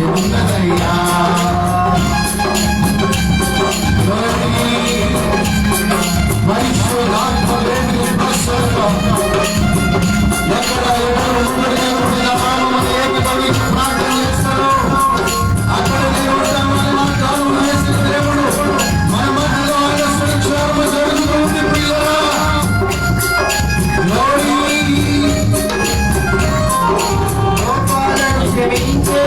ఉన్నదయ్యా పరిశుద్ధాత్మ దేవుని ప్రసన్నం ఎక్కడ ఎవరు ఉమ్మడి దేవుడి నామమున ఏకమై ప్రార్థన చేస్తారో అక్కడ దేవుడు తన కాలం వేసిన దేవుడు మన మధ్యలో ఆయన సంచారము జరుగుతుంది ప్రియులారా. లోపాలను క్షమించే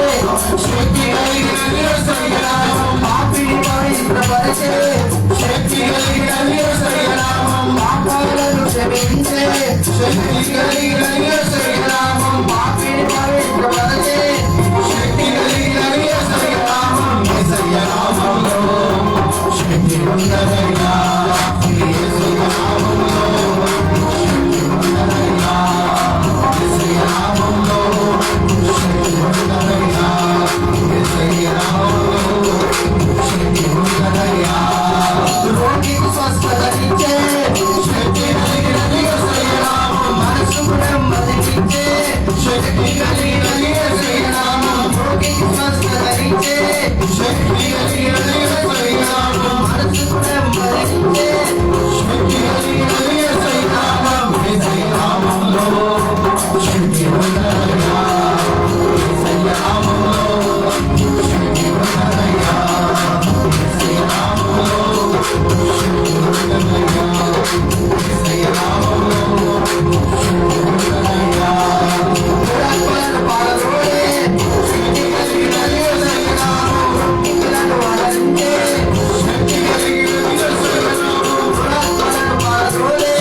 శక్తి కలిగిన యేసయ్య నామం పాపిని పవిత్రపరిచే శక్తి కలిగిన యేసయ్య నామం పాపాలను క్షమించే శక్తి కలిగిన యేసయ్య నామం పాపిని పవిత్రపరిచే శక్తి కలిగిన యేసయ్య నామం యేసయ్య నామంలో శక్తి ఉన్నదయ్యా యేసయ్య నామంలో శక్తి ఉన్నదయ్యా యేసయ్య నామంలో శక్తి ఉన్నదయ్యా యేసయ్య నామంలో శక్తి ఉన్నదయ్యా రోగికి స్వస్థతనిచ్చే శక్తి కలిగిన యేసయ్య నామం మనసుకు నెమ్మదినిచ్చే శక్తి కలిగిన యేసయ్య నామం రోగికి స్వస్థతనిచ్చే శక్తి కలిగిన యేసయ్య నామం మనసుకు నెమ్మదినిచ్చే శక్తి కలిగిన యేసయ్య నామం యేసయ్య నామంలో శక్తి ఉన్నదయ్యా యేసయ్య నామంలో శక్తి ఉన్నదయ్యా యేసయ్య నామంలో శక్తి ఉన్నదయ్యా యేసయ్య నామంలో శక్తి ఉన్నదయ్యా దురాత్మలను పారద్రోలే శక్తి కలిగిన యేసయ్య నామం ఇంకలను వదలించే శక్తి కలిగిన యేసయ్య నామం దురాత్మలను పారద్రోలే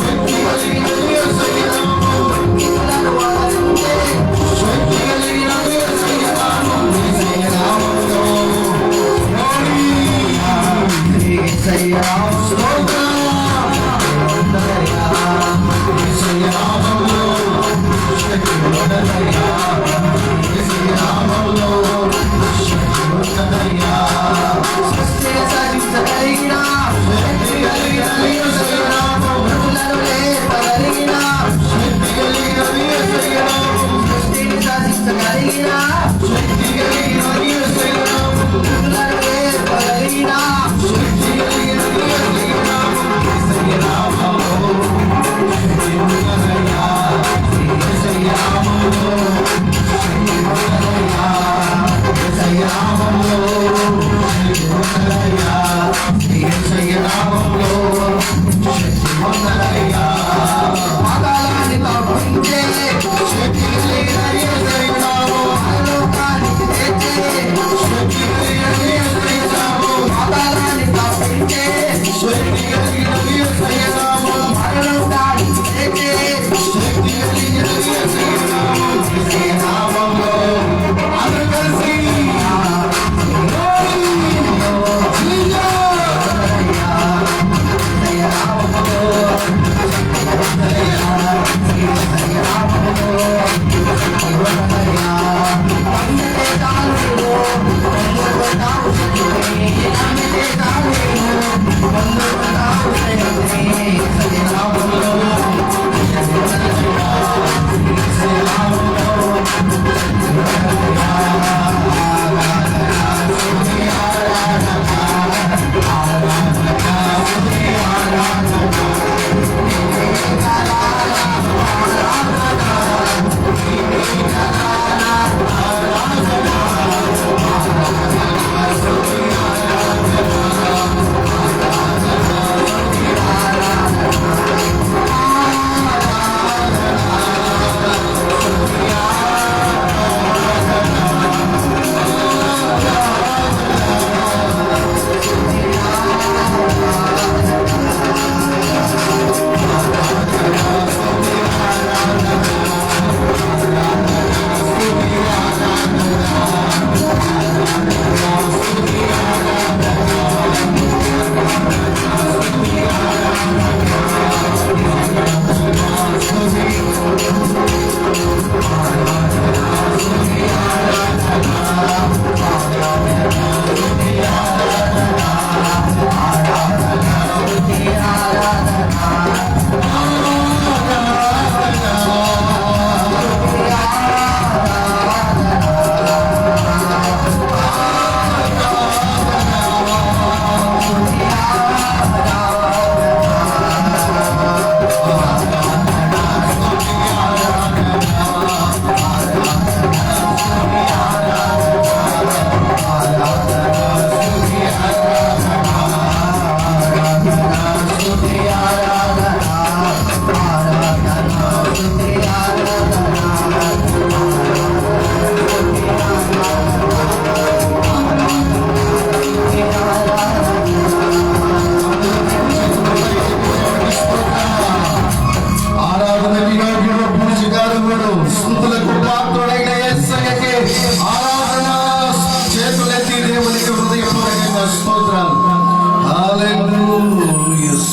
శక్తి కలిగిన యేసయ్య నామం ఇంకలను వదలించే శక్తి కలిగిన యేసయ్య నామం యేసయ్య నామంలో యేసయ్య నామం స్తోత్రం ఉన్నదయ్యా యేసయ్య నామంలో శక్తి ఉన్నదయ్యా యేసయ్య నామంలో శక్తి ఉన్నదయ్యా సృష్టి సాధించగలిగిన శక్తి కలిగిన యేసయ్య నామం మృతులను లేపగలిగిన శక్తి కలిగిన యేసయ్య నామం సృష్టిని సాధించగలిగిన శక్తి కలిగిన యేసయ్య నామం మృతులను లేపగలిగిన శక్తి కలిగిన యేసయ్య నామం యేసయ్య నామంలో శక్తి ఉన్నదయ్యా యేసయ్య నామంలో శక్తి ఉన్నదయ్యా యేసయ్య నామంలో శక్తి ఉన్నదయ్యా యేసయ్య నామంలో శక్తి ఉన్నదయ్యా పాతాళాన్ని తొలగించే శక్తి కలిగిన యేసయ్య నామం పరలోకానికి తెచ్చే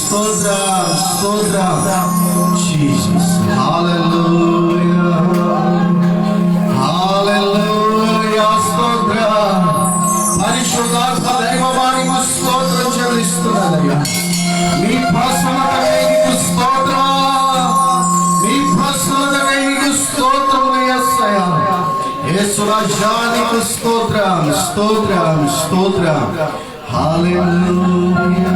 స్తోత్రం స్తోత్రం జీసస్. హల్లెలూయా హల్లెలూయా స్తోత్రం. పరిశుద్ధాత్మ దైవవానికి స్తోత్రం చెల్లిస్తున్నానయ్యా. నీ ప్రసన్నతకై నీకు స్తోత్రం, నీ ప్రసన్నతకై నీకు స్తోత్రం యేసయ్యా. యేసు రాజా నీకు స్తోత్రం స్తోత్రం స్తోత్రం. హల్లెలూయా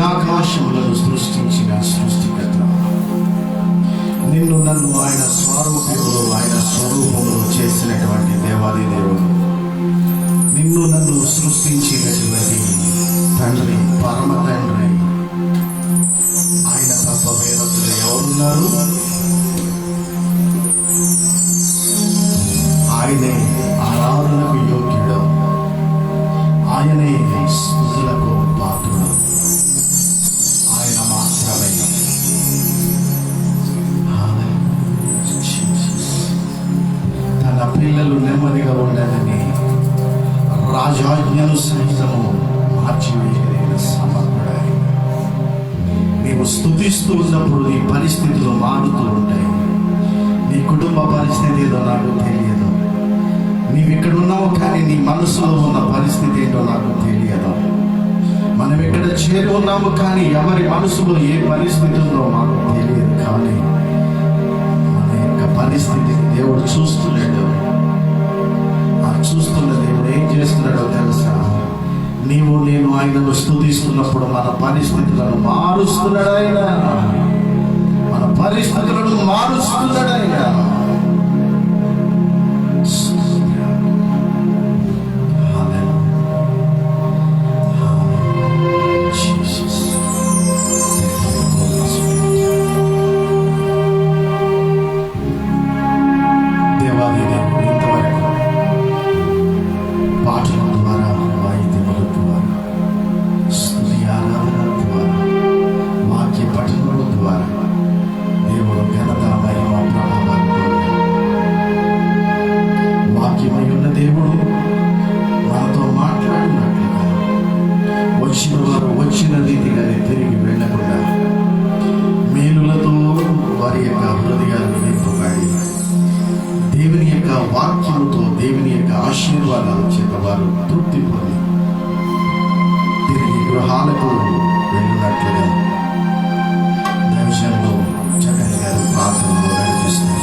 ఆకాశములను సృష్టించిన సృష్టికర్త, నిన్ను నన్ను ఆయన స్వరూపంలో ఆయన స్వరూపంలో చేసినటువంటి దేవాది దేవుడు, నిన్ను నన్ను సృష్టించినటువంటి తండ్రి, పరమ తండ్రి, ఆయన తప్ప వేరొకరు ఎవరున్నారు? ఆయనే ఆరాధనకు యోగ్యుడు, ఆయనే స్తుతులకు పాత్రుడు, ఆయన మాత్రమే. తన పిల్లలు నెమ్మదిగా ఉండాలని రాజాజ్ఞను సైతము మార్చివేయగలిగిన సమర్థుడై. నీవు స్తుతిస్తూ ఉన్నప్పుడు నీ పరిస్థితులు మారుతూ ఉంటాయి. నీ కుటుంబ పరిస్థితి ఏదో నాకు తెలియదు, నీవు ఇక్కడ ఉన్నావు కానీ నీ మనసులో ఉన్న పరిస్థితి ఏంటో నాకు తెలియదు. మనం ఇక్కడ చేరి ఉన్నాము కానీ ఎవరి మనసులో ఏ పరిస్థితి ఉందో మాకు తెలియదు. కానీ మన యొక్క పరిస్థితిని దేవుడు చూస్తున్నాడు. చూస్తున్నప్పుడు మన పరిస్థితులను మారుస్తున్నాడు ఆయన. మన పరిస్థితులను మారుస్తున్నాడు ఆయన. వచ్చిన రీతిగానే తిరిగి వెళ్ళకుండా మేలులతో వారి యొక్క హృదయాలు నింపబడి దేవుని యొక్క వాక్యముతో దేవుని యొక్క ఆశీర్వాదాల చేత వారు తృప్తి పొంది తిరిగి గృహాలకు వెళ్ళినట్లుగా దైవజనులు జగన్ గారు ప్రార్థనలో నడిపిస్తారు.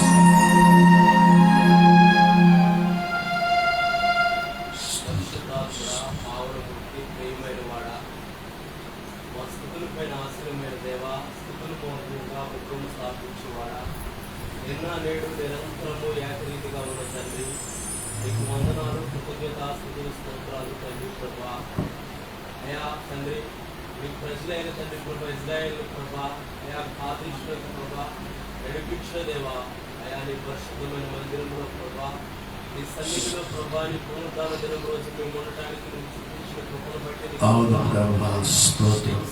నేడు నిరంతరము ఏకరీతిగా ఉన్న తండ్రి, నీకు వందనాలు, కృతజ్ఞత, స్తుతులు, స్తోత్రాలు తండ్రి ప్రభా. అయా తండ్రి, మీకు ప్రజలైన తండ్రి ప్రభా, ఇజ్రాయేల్ ప్రభా, అయా ఆదిష్ట ప్రభా, నడిపించిన దేవా, అయా నీ పరిశుద్ధమైన మందిరంలో ప్రభా, నీ సన్నిధిలో ప్రభా, నీ పునరుద్ధాన దినం రోజు మేము ఉండటానికి నువ్వు చూపించిన కృపను బట్టి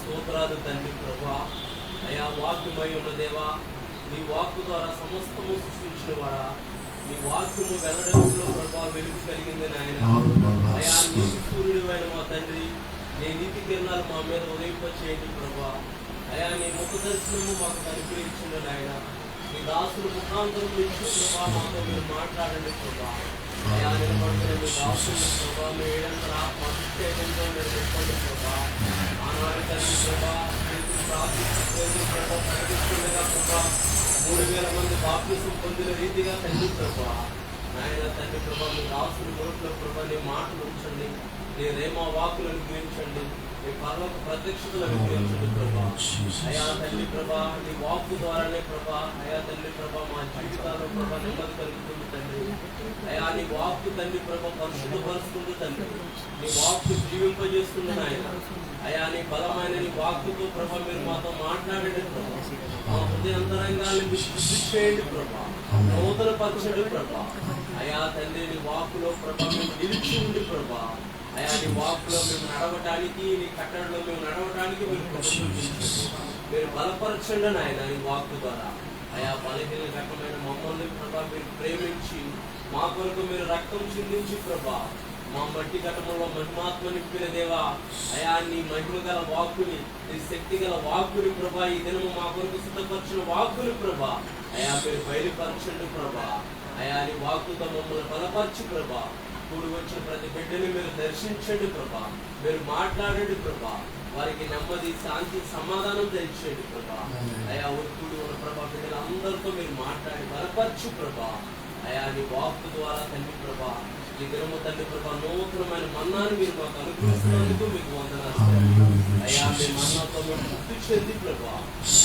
స్తోత్రాలు తండ్రి ప్రభా. అయా వాక్యమై ఉన్న దేవా, నీ వాక్కు ద్వారా సమస్తము సృష్టించిన వాడా, నీ వాక్యము వెల్లడంలో ప్రభా వెలుగు కలిగింది నాయన. అయా నీ సూర్యుడివైన మా తండ్రి, నీ నీతి కిరణాలు మా మీద ఉదయింపచేయండి ప్రభా. అయా నీ ముఖ దర్శనము మాకు కనిపించింది నాయన. నీ దాసులు ముఖాంతరం ఇచ్చిన ప్రభా మాతో మీరు మాట్లాడండి ప్రభా. అయా నిలబడుతున్న మీ దాసులు ప్రభా, మీ ఏడంతర మా శిక్షేయంతో మీరు చెప్పండి ప్రభా. ఆనాడు తండ్రి ప్రభా, ప్రభా ప్రకటిస్తుండగా ప్రభా 3,000 మంది బాప్తిసం పొందిన రీతిగా తండ్రి ప్రభా, నాయన తండ్రి ప్రభా, మీ దాసుని నోట్లో ప్రభా నీ మాటలు ఉంచండి, నీ రేమా వాకులను గ్రహించండి, నీ పర్వక ప్రత్యక్షతలను గ్రహించండి ప్రభా. అయా తండ్రి ప్రభా, నీ వాక్కు ద్వారానే ప్రభా, అయా తండ్రి ప్రభా మా జీవితాల్లో ప్రభా నెమ్మది కలుగుతుంది తండ్రి. అయా నీ వాక్కు తండ్రి ప్రభా పరిశుద్ధపరుస్తుంది తండ్రి, నీ వాక్కు జీవింపజేస్తుంది నాయన. అయా నీ బలమైన నీ వాక్కుతో ప్రభా మీరు మాతో మాట్లాడండి ప్రభా. మా హృదయ అంతరంగాన్ని శుద్ధి చేయండి ప్రభా, నూతన పరచండి ప్రభా. అయా తండ్రి నీ వాక్కులో ప్రభా మేము నిలిచి ఉండి ప్రభా, అయా నీ వాక్కులో మేము నడవటానికి, నీ కట్టడలో మేము నడవటానికి మీరు బలపరచండి నాయన నీ వాక్కు ద్వారా. అయా బలహీన రకమైన మమ్మల్ని ప్రభా మీరు ప్రేమించి మా కొరకు మీరు రక్తం చిందించి ప్రభా, మా మట్టి ఘటనలో మహిమాత్మ నింపిన దేవా, అయా నీ మహిమ గల వాక్కుని, నీ శక్తి గల వాక్కుని ప్రభా, ఈ దినము మా కొరకు సిద్ధపరిచిన వాక్కుని ప్రభా, అయా మీరు బయలుపరచండి ప్రభా. అయా నీ వాక్కుతో మమ్మల్ని బలపరచు ప్రభా. కూడి వచ్చిన ప్రతి బిడ్డని మీరు దర్శించండి ప్రభా, మీరు మాట్లాడండి ప్రభా, వారికి నెమ్మది, శాంతి, సమాధానం తెచ్చేయండి ప్రభా. అయా కూడి ఉన్న ప్రభా బిడ్డలందరితో మీరు మాట్లాడి బలపరచు ప్రభా. అయా నీ వాక్కు ద్వారా తండ్రి ప్రభా, ఈ దినము తండ్రి ప్రభా నూతనమైన మన్నాను మీరు మాకు అనుగ్రహిస్తున్నందుకు మీకు వందనాలు. అయా మీ మన్నాతో మేము ముక్తి చెంది ప్రభా,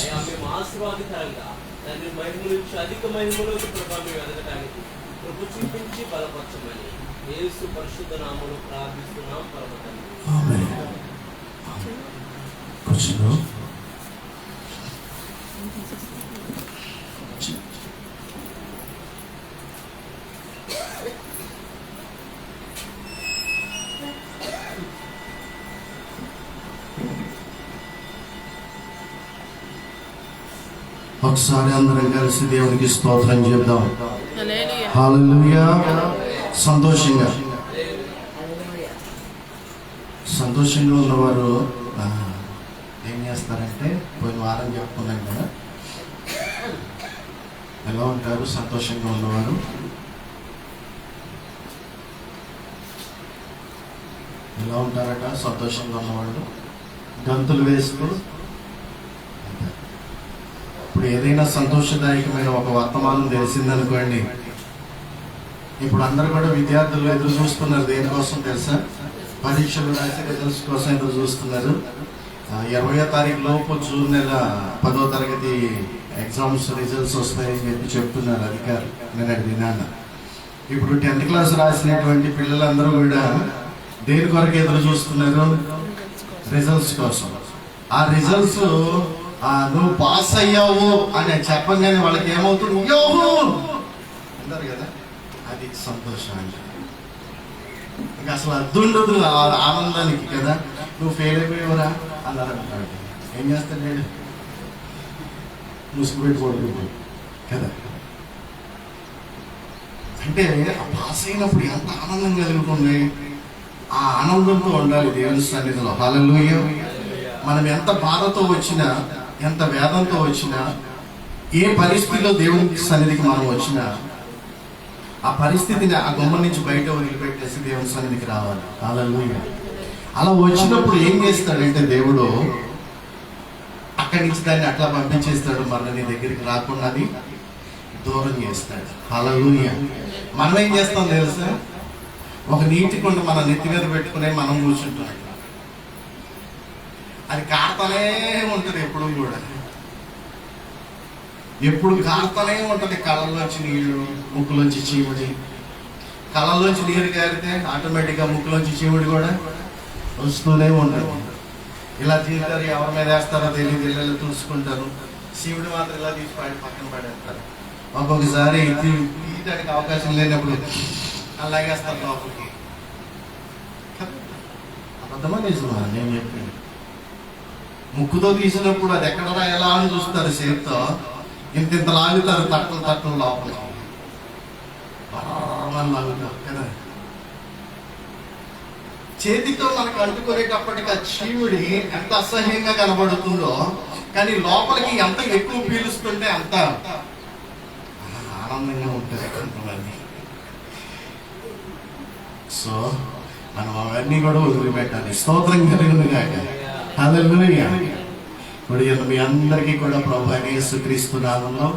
అయా మేము ఆశీర్వాదకరంగా తండ్రి మహిమ నుంచి అధిక మహిమలోకి ప్రభా మేము ఎదగటానికి కృప చూపించి బలపరచమని యేసు పరిశుద్ధ నామములో ప్రార్థిస్తున్నాం పరమ తండ్రి. ఒకసారి అందరం కలిసి దేవునికి స్తోత్రం చెప్దాం. హల్లెలూయా. సంతోషంగా ఉన్నవారు ఏం చేస్తారంటే, పోయిన వారం చెప్పుకున్నాం కదా, ఎలా ఉంటారు సంతోషంగా ఉన్నవారు? ఎలా ఉంటారట సంతోషంగా ఉన్నవాళ్ళు? గంతులు వేస్తూ. ఇప్పుడు ఏదైనా సంతోషదాయకమైన ఒక వర్తమానం తెలిసిందనుకోండి, ఇప్పుడు అందరూ కూడా విద్యార్థులు ఎదురు చూస్తున్నారు. దేనికోసం తెలుసా? పరీక్షలు రాసే రిజల్ట్స్ కోసం ఎదురు చూస్తున్నారు. 20వ తారీఖు లోపు జూన్ నెల 10వ తరగతి ఎగ్జామ్స్ రిజల్ట్స్ వస్తాయని చెప్పి చెప్తున్నారు అధికారులు నిన్నటి దినాన. ఇప్పుడు 10th క్లాస్ రాసినటువంటి పిల్లలందరూ కూడా దేని కొరకు ఎదురు చూస్తున్నారు? రిజల్ట్స్ కోసం. ఆ రిజల్ట్స్ నువ్వు పాస్ అయ్యావు అని చెప్పగానే వాళ్ళకి ఏమవుతుంది? యోహో అంటారు కదా, అది సంతోషం అంటే. ఇంకా అసలు అద్దుండదు ఆనందానికి కదా. నువ్వు ఫెయిల్ అయిపోయావురా అన్నారు అంటాడు. ఏం చేస్తాడు నేను? ముసుగు పెట్టుకోవడం కదా. అంటే పాస్ అయినప్పుడు ఎంత ఆనందం కలుగుతుంది. ఆ ఆనందంతో ఉండాలి దేవుని సన్నిధిలో. హల్లెలూయా. మనం ఎంత బాధతో వచ్చినా, ఎంత వేదంతో వచ్చినా, ఏ పరిస్థితిలో దేవుని సన్నిధికి మనం వచ్చినా ఆ పరిస్థితిని ఆ గుమ్మం నుంచి బయట వదిలిపెట్టేసి దేవుని సన్నిధికి రావాలి. హల్లెలూయా. అలా వచ్చినప్పుడు ఏం చేస్తాడంటే దేవుడు అక్కడి నుంచి దాన్ని అట్లా పంపించేస్తాడు. మళ్ళీ నీ దగ్గరికి రాకుండాని దూరం చేస్తాడు. హల్లెలూయా. మనం ఏం చేస్తాం తెలుసా? ఒక నీటి కుండ మన నెత్తి మీద పెట్టుకునే మనం కూర్చుంటాం. అది కారుతూనే ఉంటుంది ఎప్పుడు కూడా, ఎప్పుడు కారుతూనే ఉంటుంది. కళ్ళల్లోంచి నీళ్లు, ముక్కులోంచి చీముడి. కళ్ళల్లోంచి నీరు కారితే ఆటోమేటిక్గా ముక్కులోంచి చీముడి కూడా వస్తూనే ఉంటుంది. ఇలా తీస్తారు, ఎవరి మీద వేస్తారో తెలియదు, ఇళ్ళలో చూసుకుంటారు. శివుడు మాత్రం ఇలా తీసి పక్కన పడేస్తారు. ఒక్కొక్కసారి తీయడానికి అవకాశం లేనప్పుడు అలాగేస్తారు లోపలికి. అబద్ధమా నిజమా నేను చెప్పింది? ముక్కుతో తీసినప్పుడు అది ఎక్కడ ఎలా అని చూస్తారు. చేతితో ఇంత లాగుతారు, తట్టలు లోపలికి లాగుతారు కదా. చేతితో మనకు అంటుకునేటప్పటికి ఆ చీముడి ఎంత అసహ్యంగా కనబడుతుందో, కానీ లోపలికి ఎంత ఎక్కువ పీలుస్తుంటే అంత ఆనందంగా ఉంటుంది కొంతమంది. సో మనం అవన్నీ కూడా వదిలిపెట్టాలి. స్తోత్రం కలుగును గాక. హల్లెలూయా. ఇప్పుడు మీ అందరికీ కూడా ప్రభువైన యేసుక్రీస్తు నామములో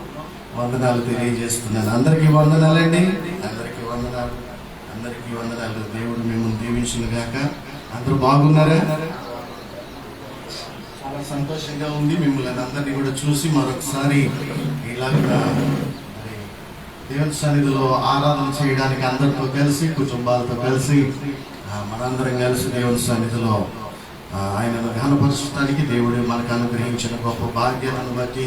వందనాలు తెలియజేస్తున్నాను. అందరికీ వందనాలండి. అందరికీ వందనాలు. అందరికీ వందనాలు. దేవుడు మిమ్మల్ని దీవించును గాక. అందరూ బాగున్నారా? చాలా సంతోషంగా ఉంది మిమ్మల్ని అందరినీ కూడా చూసి. మరొకసారి ఇలాగా దేవుని సన్నిధిలో ఆరాధన చేయడానికి అందరితో కలిసి, కుటుంబాలతో కలిసి, మనందరం కలిసి దేవుని సన్నిధిలో ఆయనను ఘనపరచడానికి దేవుడు మనకు అనుగ్రహించిన గొప్ప భాగ్యాలను బట్టి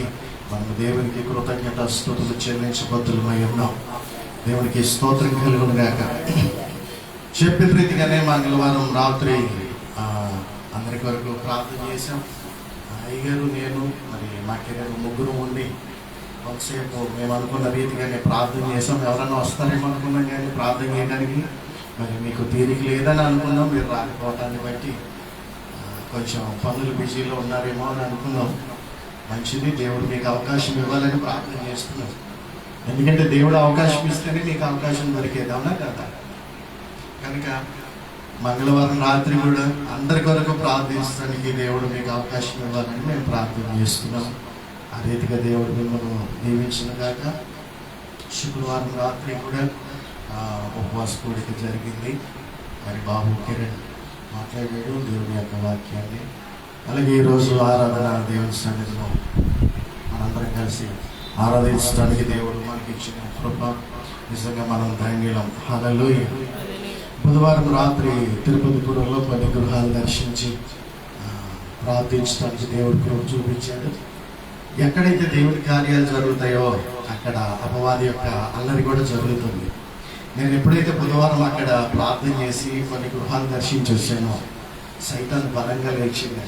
మనం దేవునికి కృతజ్ఞత స్తుతులు చెల్లించబద్దులమై ఉన్నాం. దేవునికి స్తోత్రం కలుగును గాక. చెప్పిన రీతిగానే మంగళవారం రాత్రి అందరి కొరకు ప్రార్థన చేశాం. అయ్యగారు, నేను, మరి మా కెరీర్ ముగ్గురు ఉండి కొంతసేపు మేము అనుకున్న రీతిగానే ప్రార్థన చేసాం. ఎవరైనా వస్తారేమో అనుకున్నాం, కానీ ప్రార్థన చేయడానికి మరి మీకు తీరిక లేదని అనుకున్నాం. మీరు రాకపోవటాన్ని బట్టి కొంచెం పనులు బిజీలో ఉన్నారేమో అని అనుకున్నాం. మంచిది, దేవుడు మీకు అవకాశం ఇవ్వాలని ప్రార్థన చేస్తున్నాం. ఎందుకంటే దేవుడు అవకాశం ఇస్తేనే మీకు అవకాశం దొరికేది, అవునా కదా? కనుక మంగళవారం రాత్రి కూడా అందరి కొరకు ప్రార్థించడానికి దేవుడు మీకు అవకాశం ఇవ్వాలని మేము ప్రార్థన చేస్తున్నాం. ఆ రీతిగా దేవుడు మిమ్మల్ని దీవించిన గాక. శుక్రవారం రాత్రి కూడా ఉపవాస కూడిక జరిగింది. మరి బాబు కిరణ్ మాట్లాడాడు దేవుని యొక్క వాక్యాన్ని. అలాగే ఈరోజు ఆరాధన దేవుని సన్నిధిలో మనందరం కలిసి ఆరాధించడానికి దేవుడు మనకి ఇచ్చిన కృప. నిజంగా మనం ధన్యులం. హల్లెలూయా. బుధవారం రాత్రి తిరుపతిపురంలో 10 గృహాలు దర్శించి ప్రార్థించడానికి దేవుడు కృప చూపించాడు. ఎక్కడైతే దేవుడి కార్యాలు జరుగుతాయో అక్కడ అపవాది యొక్క అల్లరి కూడా జరుగుతుంది. నేను ఎప్పుడైతే బుధవారం అక్కడ ప్రార్థన చేసి 10 గృహాలు దర్శించి వచ్చానో సైతాను బలంగా లేచింది.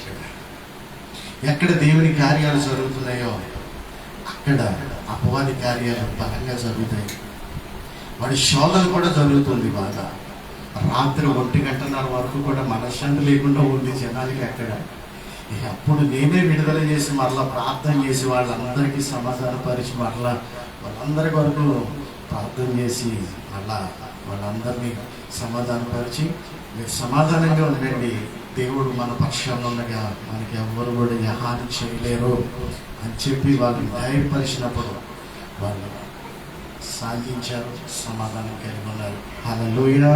ఎక్కడ దేవుని కార్యాలు జరుగుతున్నాయో అక్కడ అపవాది కార్యాలు బలంగా జరుగుతాయి. వాడి శోధన కూడా జరుగుతుంది బాగా. రాత్రి 1:30 వరకు కూడా మనశ్శాంతి లేకుండా ఉంది జనాలకి అక్కడ. అప్పుడు నేనే విడుదల చేసి మరలా ప్రార్థన చేసి వాళ్ళందరికీ సమాధానపరిచి మరలా వాళ్ళందరి వరకు ప్రార్థన చేసి మళ్ళా వాళ్ళందరినీ సమాధానపరిచి మీరు సమాధానంగా ఉండండి, దేవుడు మన పక్షాన ఉండగా మనకి ఎవ్వరు కూడా హాని చేయలేరు అని చెప్పి వాళ్ళని ధైర్యపరిచినప్పుడు వాళ్ళు సాగించారు, సమాధానం కలిగి ఉన్నారు. హల్లెలూయా,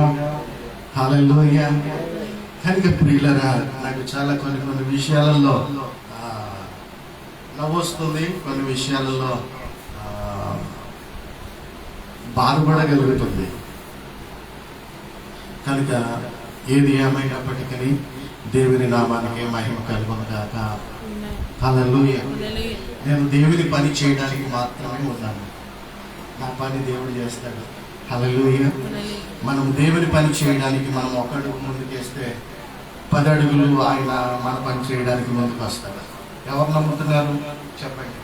హల్లెలూయా. కనుక ప్రియులరా, నాకు చాలా కొన్ని విషయాలలో నవ్వొస్తుంది, కొన్ని విషయాలలో బాధపడగలుగుతుంది. కనుక ఏది ఏమైనప్పటికీ దేవుని నామానికి మహిమ కలుగునుగాక. హల్లెలూయా. నేను దేవుని పని చేయడానికి మాత్రమే ఉన్నాను, నా పని దేవుడు చేస్తాడు. హల్లెలూయా. మనం దేవుని పని చేయడానికి మనం ఒక అడుగు ముందుకేస్తే 10 అడుగులు ఆయన మన పని చేయడానికి ముందుకు వస్తాడు. ఎవరు నమ్ముతున్నారు చెప్పండి?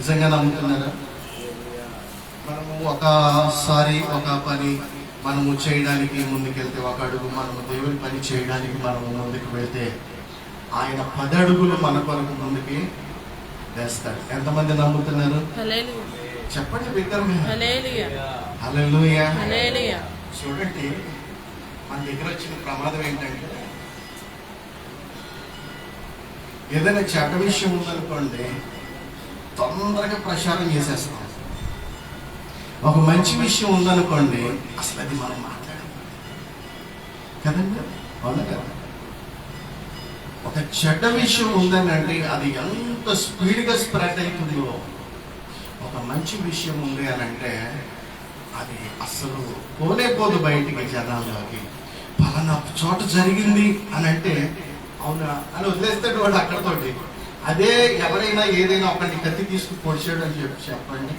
నిజంగా నమ్ముతున్నారా? మనము ఒకసారి ఒక పని మనము చేయడానికి ముందుకెళ్తే, ఒక అడుగు మనము దేవుని పని చేయడానికి మనము ముందుకు వెళ్తే ఆయన 10 అడుగులు మన కొరకు ముందుకి వేస్తాడు. ఎంతమంది నమ్ముతున్నారు చెప్పండి బిగ్గరగా. హల్లెలూయా. చూడండి, మన దగ్గర వచ్చిన ప్రమాదం ఏంటంటే, ఏదైనా చెడ్డ విషయం ఉందనుకోండి తొందరగా ప్రచారం చేసేస్తాం. ఒక మంచి విషయం ఉందనుకోండి అసలు అది మనం మాట్లాడాలి కదండి, అవునా కదా? ఒక చెడ్డ విషయం ఉందని అంటే అది ఎంత స్పీడ్గా స్ప్రెడ్ అవుతుందో, ఒక మంచి విషయం ఉంది అని అంటే అది అసలు పోదు బయటికి జనాల్లోకి. పలానా చోట జరిగింది అని అంటే అవునా అని వదిలేస్తాడు వాడు అక్కడతోటి. అదే ఎవరైనా ఏదైనా ఒకటి కత్తి తీసుకు పొడిచాడు అని చెప్పండి,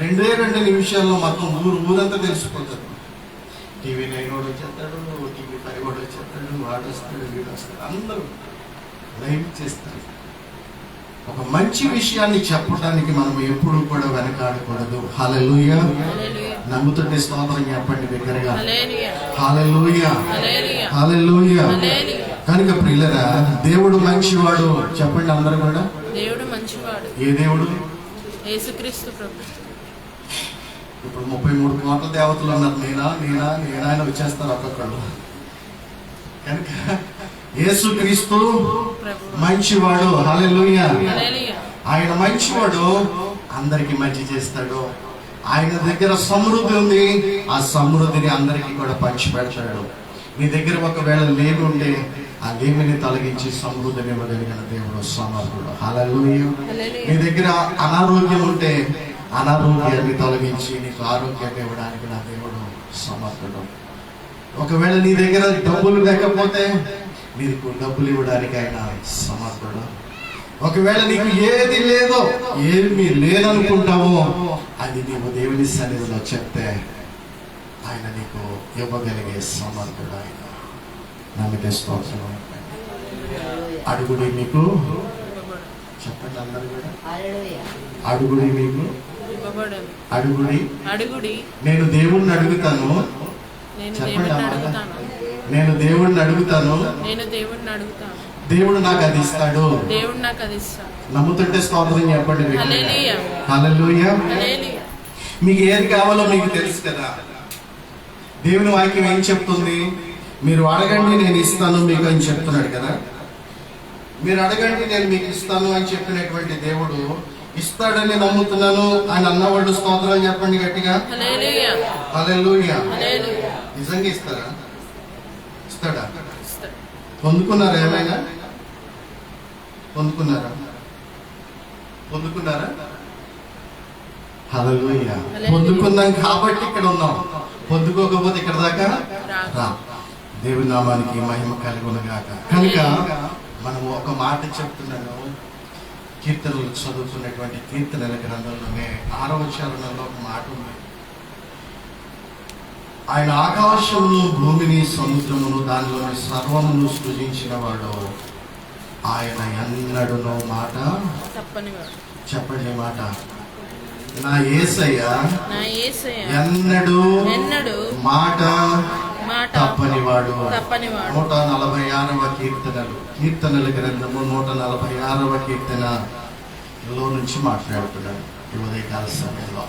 2 నిమిషాల్లో మొత్తం ఊరంతా తెలిసిపోతుంది. టీవీ 9 వాడు వచ్చేస్తాడు, టీవీ 5 వాడు వచ్చేస్తాడు, వాడు వస్తాడు, వీడు వస్తాడు, అందరూ లైవ్ చేస్తారు. ఒక మంచి విషయాన్ని చెప్పడానికి మనం ఎప్పుడు కూడా వెనకాడకూడదు. హల్లెలూయా. నమ్ముతుంటే స్తోత్రం చెప్పండి బిగ్గరగా. హల్లెలూయా. హల్లెలూయా. కనుక ప్రియులరా, దేవుడు మంచివాడు చెప్పండి అందరూ కూడా. దేవుడు మంచివాడు. ఏ దేవుడు? యేసుక్రీస్తు ప్రభు. ఇప్పుడు 33 కోట్ల దేవతలు ఉన్నారు. నేనా అని వచ్చేస్తారు ఒక్కొక్కడు. కనుక యేసుక్రీస్తు మంచివాడు. హల్లెలూయా. ఆయన మంచివాడు, అందరికి మంచి చేస్తాడు. ఆయన దగ్గర సమృద్ధి ఉంది, ఆ సమృద్ధిని అందరికీ కూడా పంచి పెడతాడు. మీ దగ్గర ఒకవేళ లేమి ఉంటే ఆ లేమిని తొలగించి సమృద్ధిని ఇవ్వగలిగిన దేవుడు సమర్థుడు. హల్లెలూయా. మీ దగ్గర అనారోగ్యం ఉంటే అనారోగ్యాన్ని తొలగించి నీకు ఆరోగ్యాన్ని ఇవ్వడానికి నా దేవుడు సమర్థుడు. ఒకవేళ నీ దగ్గర డబ్బులు లేకపోతే నీకు డబ్బులు ఇవ్వడానికి ఆయన సమర్థుడు. ఒకవేళ నీకు ఏది లేదో, ఏమి లేదనుకుంటావో అది నీవు దేవుని సన్నిధిలో చెప్తే ఆయన నీకు ఇవ్వగలిగే సమర్థుడు. ఆయన నమ్మితే స్తోత్రం. అడుగుడి మీకు చెప్పండి అందరూ కూడా. అడుగుడి మీకు అడుగుడి. నేను దేవుణ్ణి అడుగుతాను చెప్పండి. నేను దేవుణ్ణి అడుగుతాను, దేవుడు నాకు అది ఇస్తాడు. నమ్ముతుంటే స్తోత్రం చెప్పండి. హల్లెలూయా. మీకు ఏది కావాలో మీకు తెలుసు కదా. దేవుని వాక్యం ఏం చెప్తుంది? మీరు అడగండి నేను ఇస్తాను మీకు అని చెప్తున్నాడు కదా. మీరు అడగండి నేను మీకు ఇస్తాను అని చెప్పినటువంటి దేవుడు ఇస్తాడని నమ్ముతున్నాను అని అన్నవాళ్ళు స్తోత్రం చెప్పండి గట్టిగా. హల్లెలూయా. నిజంగా ఇస్తారా? ఇస్తాడా? పొందుకున్నారా? ఏమైనా పొందుకున్నారా? హల్లెలూయా. పొందుకున్నాం కాబట్టి ఇక్కడ ఉన్నాం. పొందుకోకపోతే ఇక్కడ దాకా రా. దేవుని నామానికి మహిమ కలుగునుగాక. కనుక మనం ఒక మాట చెప్తున్నాను. కీర్తనలు చదువుతున్నటువంటి కీర్తనల గ్రంథంలోనే 6వ చరణంలో ఒక మాట ఉంది. ఆయన ఆకాశమును భూమిని సముద్రమును దానిలోని సర్వమును సృజించిన వాడు ఆయన ఎన్నడునో మాట చెప్పండి. మాట నా యేసయ్య ఎన్నడు మాట తప్పనివాడు. 146వ కీర్తనల గ్రంథము 146వ కీర్తనలో నుంచి మాట్లాడుతున్నాడు ఈ ఉదయకాల సమయంలో.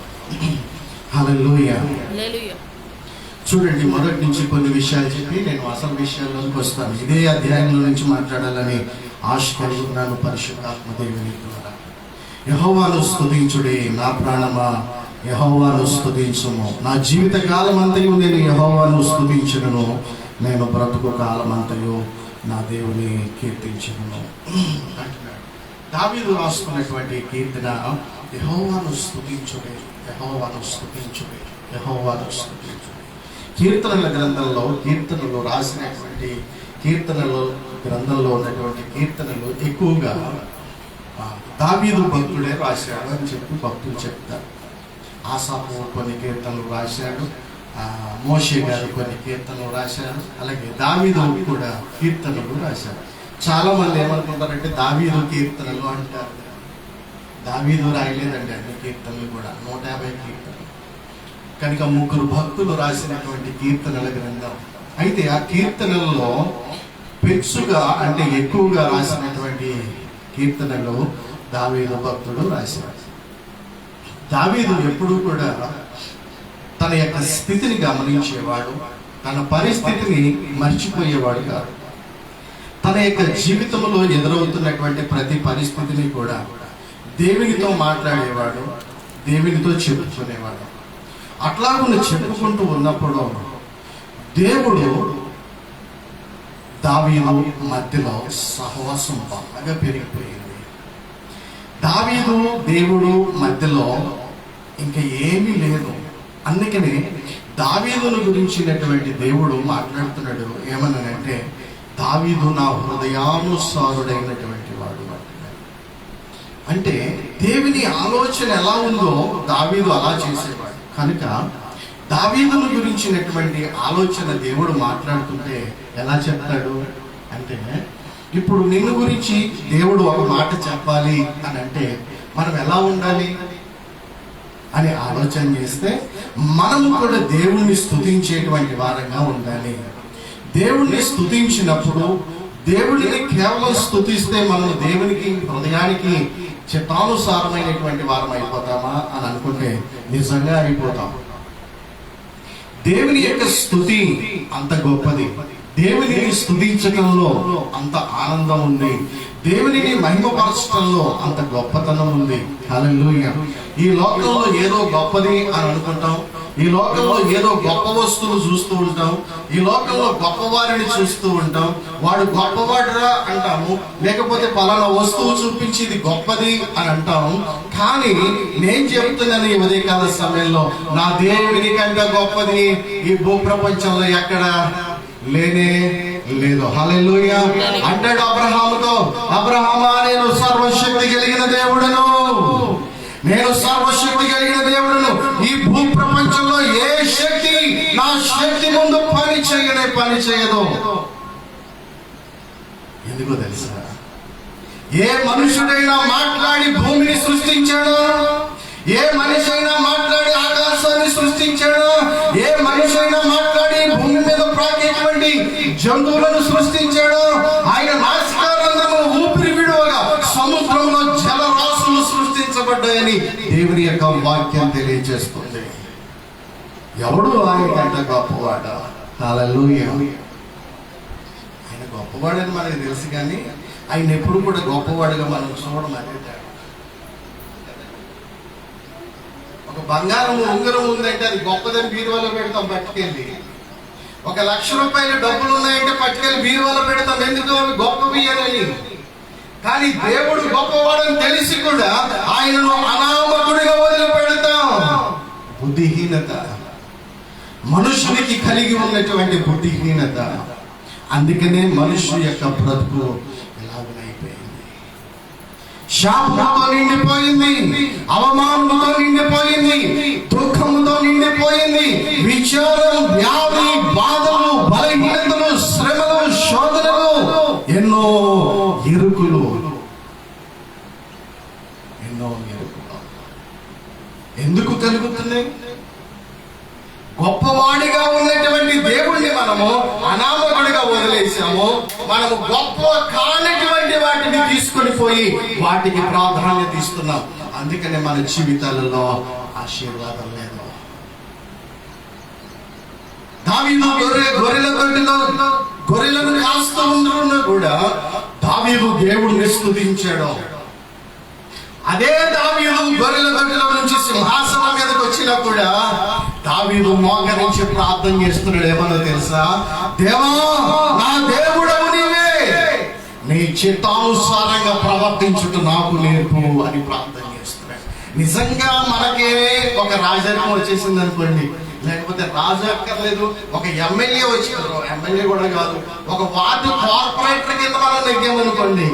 హల్లెలూయా. చూడండి, మొదటి నుంచి కొన్ని విషయాలు చెప్పి నేను అసలు విషయాల్లోకి వస్తాను. ఇదే అధ్యాయంలో నుంచి మాట్లాడాలని ఆశ కలిగి ఉన్నాను పరిశుద్ధాత్మ దేవుని ద్వారా. యెహోవాను స్తుతించుడి నా ప్రాణమా, యెహోవాను స్తుతించుము. నా జీవిత కాలం అంతయు నేను యెహోవాను స్తుతించును. నేను బ్రతుకు కాలమంతయు నా దేవుని కీర్తించను అంటున్నాడు. దావీదు రాసుకున్నటువంటి కీర్తన యెహోవాను స్తుతించుడే, యెహోవాను స్తుతించుడే, యెహోవాను స్తుతించుడే. కీర్తనల గ్రంథంలో కీర్తనలు రాసినటువంటి కీర్తనలు గ్రంథంలో ఉన్నటువంటి కీర్తనలు ఎక్కువగా దావీదు భక్తుడే రాశాడు అని చెప్పి భక్తులు చెప్తారు. ఆసాపు కొన్ని కీర్తనలు రాశాడు, మోషే గారు కొన్ని కీర్తనలు రాశారు, అలాగే దావీదు కూడా కీర్తనలు రాశారు. చాలా మంది ఏమనుకుంటారంటే దావీదు కీర్తనలు అంటారు. దావీదు రాయలేదండి అన్ని కీర్తనలు కూడా, 150 కీర్తనలు. కనుక 3 భక్తులు రాసినటువంటి కీర్తనల గ్రంథం. అయితే ఆ కీర్తనల్లో పెచ్చుగా అంటే ఎక్కువగా రాసినటువంటి కీర్తనలు దావీదు భక్తుడు రాశాడు. దావీదు ఎప్పుడూ కూడా తన యొక్క స్థితిని గమనించేవాడు, తన పరిస్థితిని మర్చిపోయేవాడు కాదు. తన యొక్క జీవితంలో ఎదురవుతున్నటువంటి ప్రతి పరిస్థితిని కూడా దేవునితో మాట్లాడేవాడు, దేవునితో చెప్పుకునేవాడు. అట్లాగున్న చెప్పుకుంటూ ఉన్నప్పుడు దేవుడు దావీదు మధ్యలో సహవాసం బాగా పెరిగిపోయింది. దావీదు దేవుడు మధ్యలో ఇంకా ఏమీ లేదు. అందుకనే దావీదును గురించినటువంటి దేవుడు మాట్లాడుతున్నాడు. ఏమన్నానంటే దావీదు నా హృదయానుసారుడైనటువంటి వాడు అంటున్నాడు. అంటే దేవుని ఆలోచన ఎలా ఉందో దావీదు అలా చేసేవాడు. కనుక దావీదును గురించినటువంటి ఆలోచన దేవుడు మాట్లాడుతుంటే ఎలా చెప్తాడు అంటే, ఇప్పుడు నిన్ను గురించి దేవుడు ఒక మాట చెప్పాలి అని అంటే మనం ఎలా ఉండాలి అని ఆలోచన చేస్తే మనము కూడా దేవుణ్ణి స్తుతించేటువంటి వారంగా ఉండాలి. దేవుణ్ణి స్తుతించినప్పుడు దేవుడిని కేవలం స్తుతిస్తే మనం దేవునికి హృదయానికి చిత్తానుసారమైనటువంటి వారం అయిపోతామా అని అనుకుంటే నిజంగా అయిపోతాం. దేవుని యొక్క స్తుతి అంత గొప్పది. దేవునిని స్తుతించడంలో అంత ఆనందం ఉంది. దేవునిని మహిమపరచడంలో అంత గొప్పతనం ఉంది. హల్లెలూయా. ఈ లోకంలో ఏదో గొప్పది అని అనుకుంటాం, ఈ లోకంలో ఏదో గొప్ప వస్తువులు చూస్తూ ఉంటాం, ఈ లోకంలో గొప్పవారిని చూస్తూ ఉంటాం. వాడు గొప్పవాడురా అంటాము, లేకపోతే పలానా వస్తువు చూపించి ఇది గొప్పది అని అంటాం. కానీ నేను చెప్తున్నాను ఈ ఉదయకాల సమయంలో నా దేవుని కంటే గొప్పది ఈ భూప్రపంచంలో ఎక్కడ లేనే లేదు. హల్లెలూయా. అంటాడు అబ్రహాముతో, అబ్రహామా నేను సర్వశక్తి కలిగిన దేవుడను, నేను సర్వశక్తి కలిగిన దేవుడను. ఈ భూ ప్రపంచంలో ఏ శక్తి నా శక్తి ముందు పని చేయదు. ఎందుకో తెలుసా? ఏ మనుషుడైనా మాట్లాడి భూమిని సృష్టించాడు, ఏ మనిషి అయినా మాట్లాడి ఆకాశాన్ని సృష్టించాడు, ఏ మనిషి అయినా మాట్లాడి భూమి మీద ప్రాకేటువంటి జంతువులను సృష్టించాడు. ఆయన నాసికారంధ్రము ఊపిరి విడువగా సముద్రంలో జలరాశులు సృష్టించబడ్డాయని దేవుని యొక్క వాక్యం తెలియజేస్తుంది. ఎవడు ఆయన కంటే గొప్పవాడా? హల్లెలూయా. ఆయన గొప్పవాడని మనకు తెలుసు, కానీ ఆయన ఎప్పుడు కూడా గొప్పవాడుగా మనం చూడడం అనేది. ఒక బంగారం ఉంగరం ఉందంటే అది గొప్పదని బీరువాలో పెడతాం పట్టుకెళ్ళి. 1,00,000 రూపాయలు డబ్బులు ఉన్నాయంటే పట్టుకెళ్ళి బీరువాలో పెడతాం, ఎందుకు అవి గొప్పవి అని. కానీ దేవుడు గొప్పవాడని తెలిసి కూడా ఆయనను అనామకుడిగా వదిలిపెడతాం. బుద్ధిహీనత మనుషునికి కలిగి ఉన్నటువంటి బుద్ధిహీనత. అందుకనే మనుషు యొక్క బ్రతుకు ఎలాగైపోయింది, శాపంతో నిండిపోయింది, అవమానంతో నిండిపోయింది, దుఃఖంతో నిండిపోయింది. విచారం, వ్యాధి, బాధలు, బలహీనతలు, శ్రమలు, శోధనలు, ఎన్నో ఇరుకులు ఎందుకు కలుగుతున్నాయి? గొప్పవాడిగా ఉన్నటువంటి దేవుణ్ణి మనము అనామకుడిగా వదిలేసాము. మనము గొప్ప కానటువంటి వాటిని తీసుకొని పోయి వాటికి ప్రాధాన్యత ఇస్తున్నాం. అందుకనే మన జీవితాలలో ఆశీర్వాదం లేదు. దావీదు గొర్రెల దొడ్డిలో గొర్రెలను కాస్తూ ఉంటున్నా కూడా దావీదు దేవుడిని స్తుతించాడు. అదే దావీదు గొర్రెల దొడ్డిలో నుంచి సింహాసనం మీదకి వచ్చినా కూడా దావీదు మోకరించి ప్రార్థన చేస్తున్నాడు. ఏమన్నా తెలుసా? దేవా, నా దేవుడవు నీవే, నీ చిత్తానుసారంగా ప్రవర్తించుట నాకు నేర్పు అని ప్రార్థన చేస్తున్నాడు. నిజంగా మనకే ఒక రాజరికం వచ్చేసింది అనుకోండి, లేకపోతే రాజు అక్కర్లేదు, ఒక ఎమ్మెల్యే వచ్చారు, ఎమ్మెల్యే కూడా కాదు, ఒక వార్డు కార్పొరేటర్ కింద మనం నెగ్గామనుకోండి,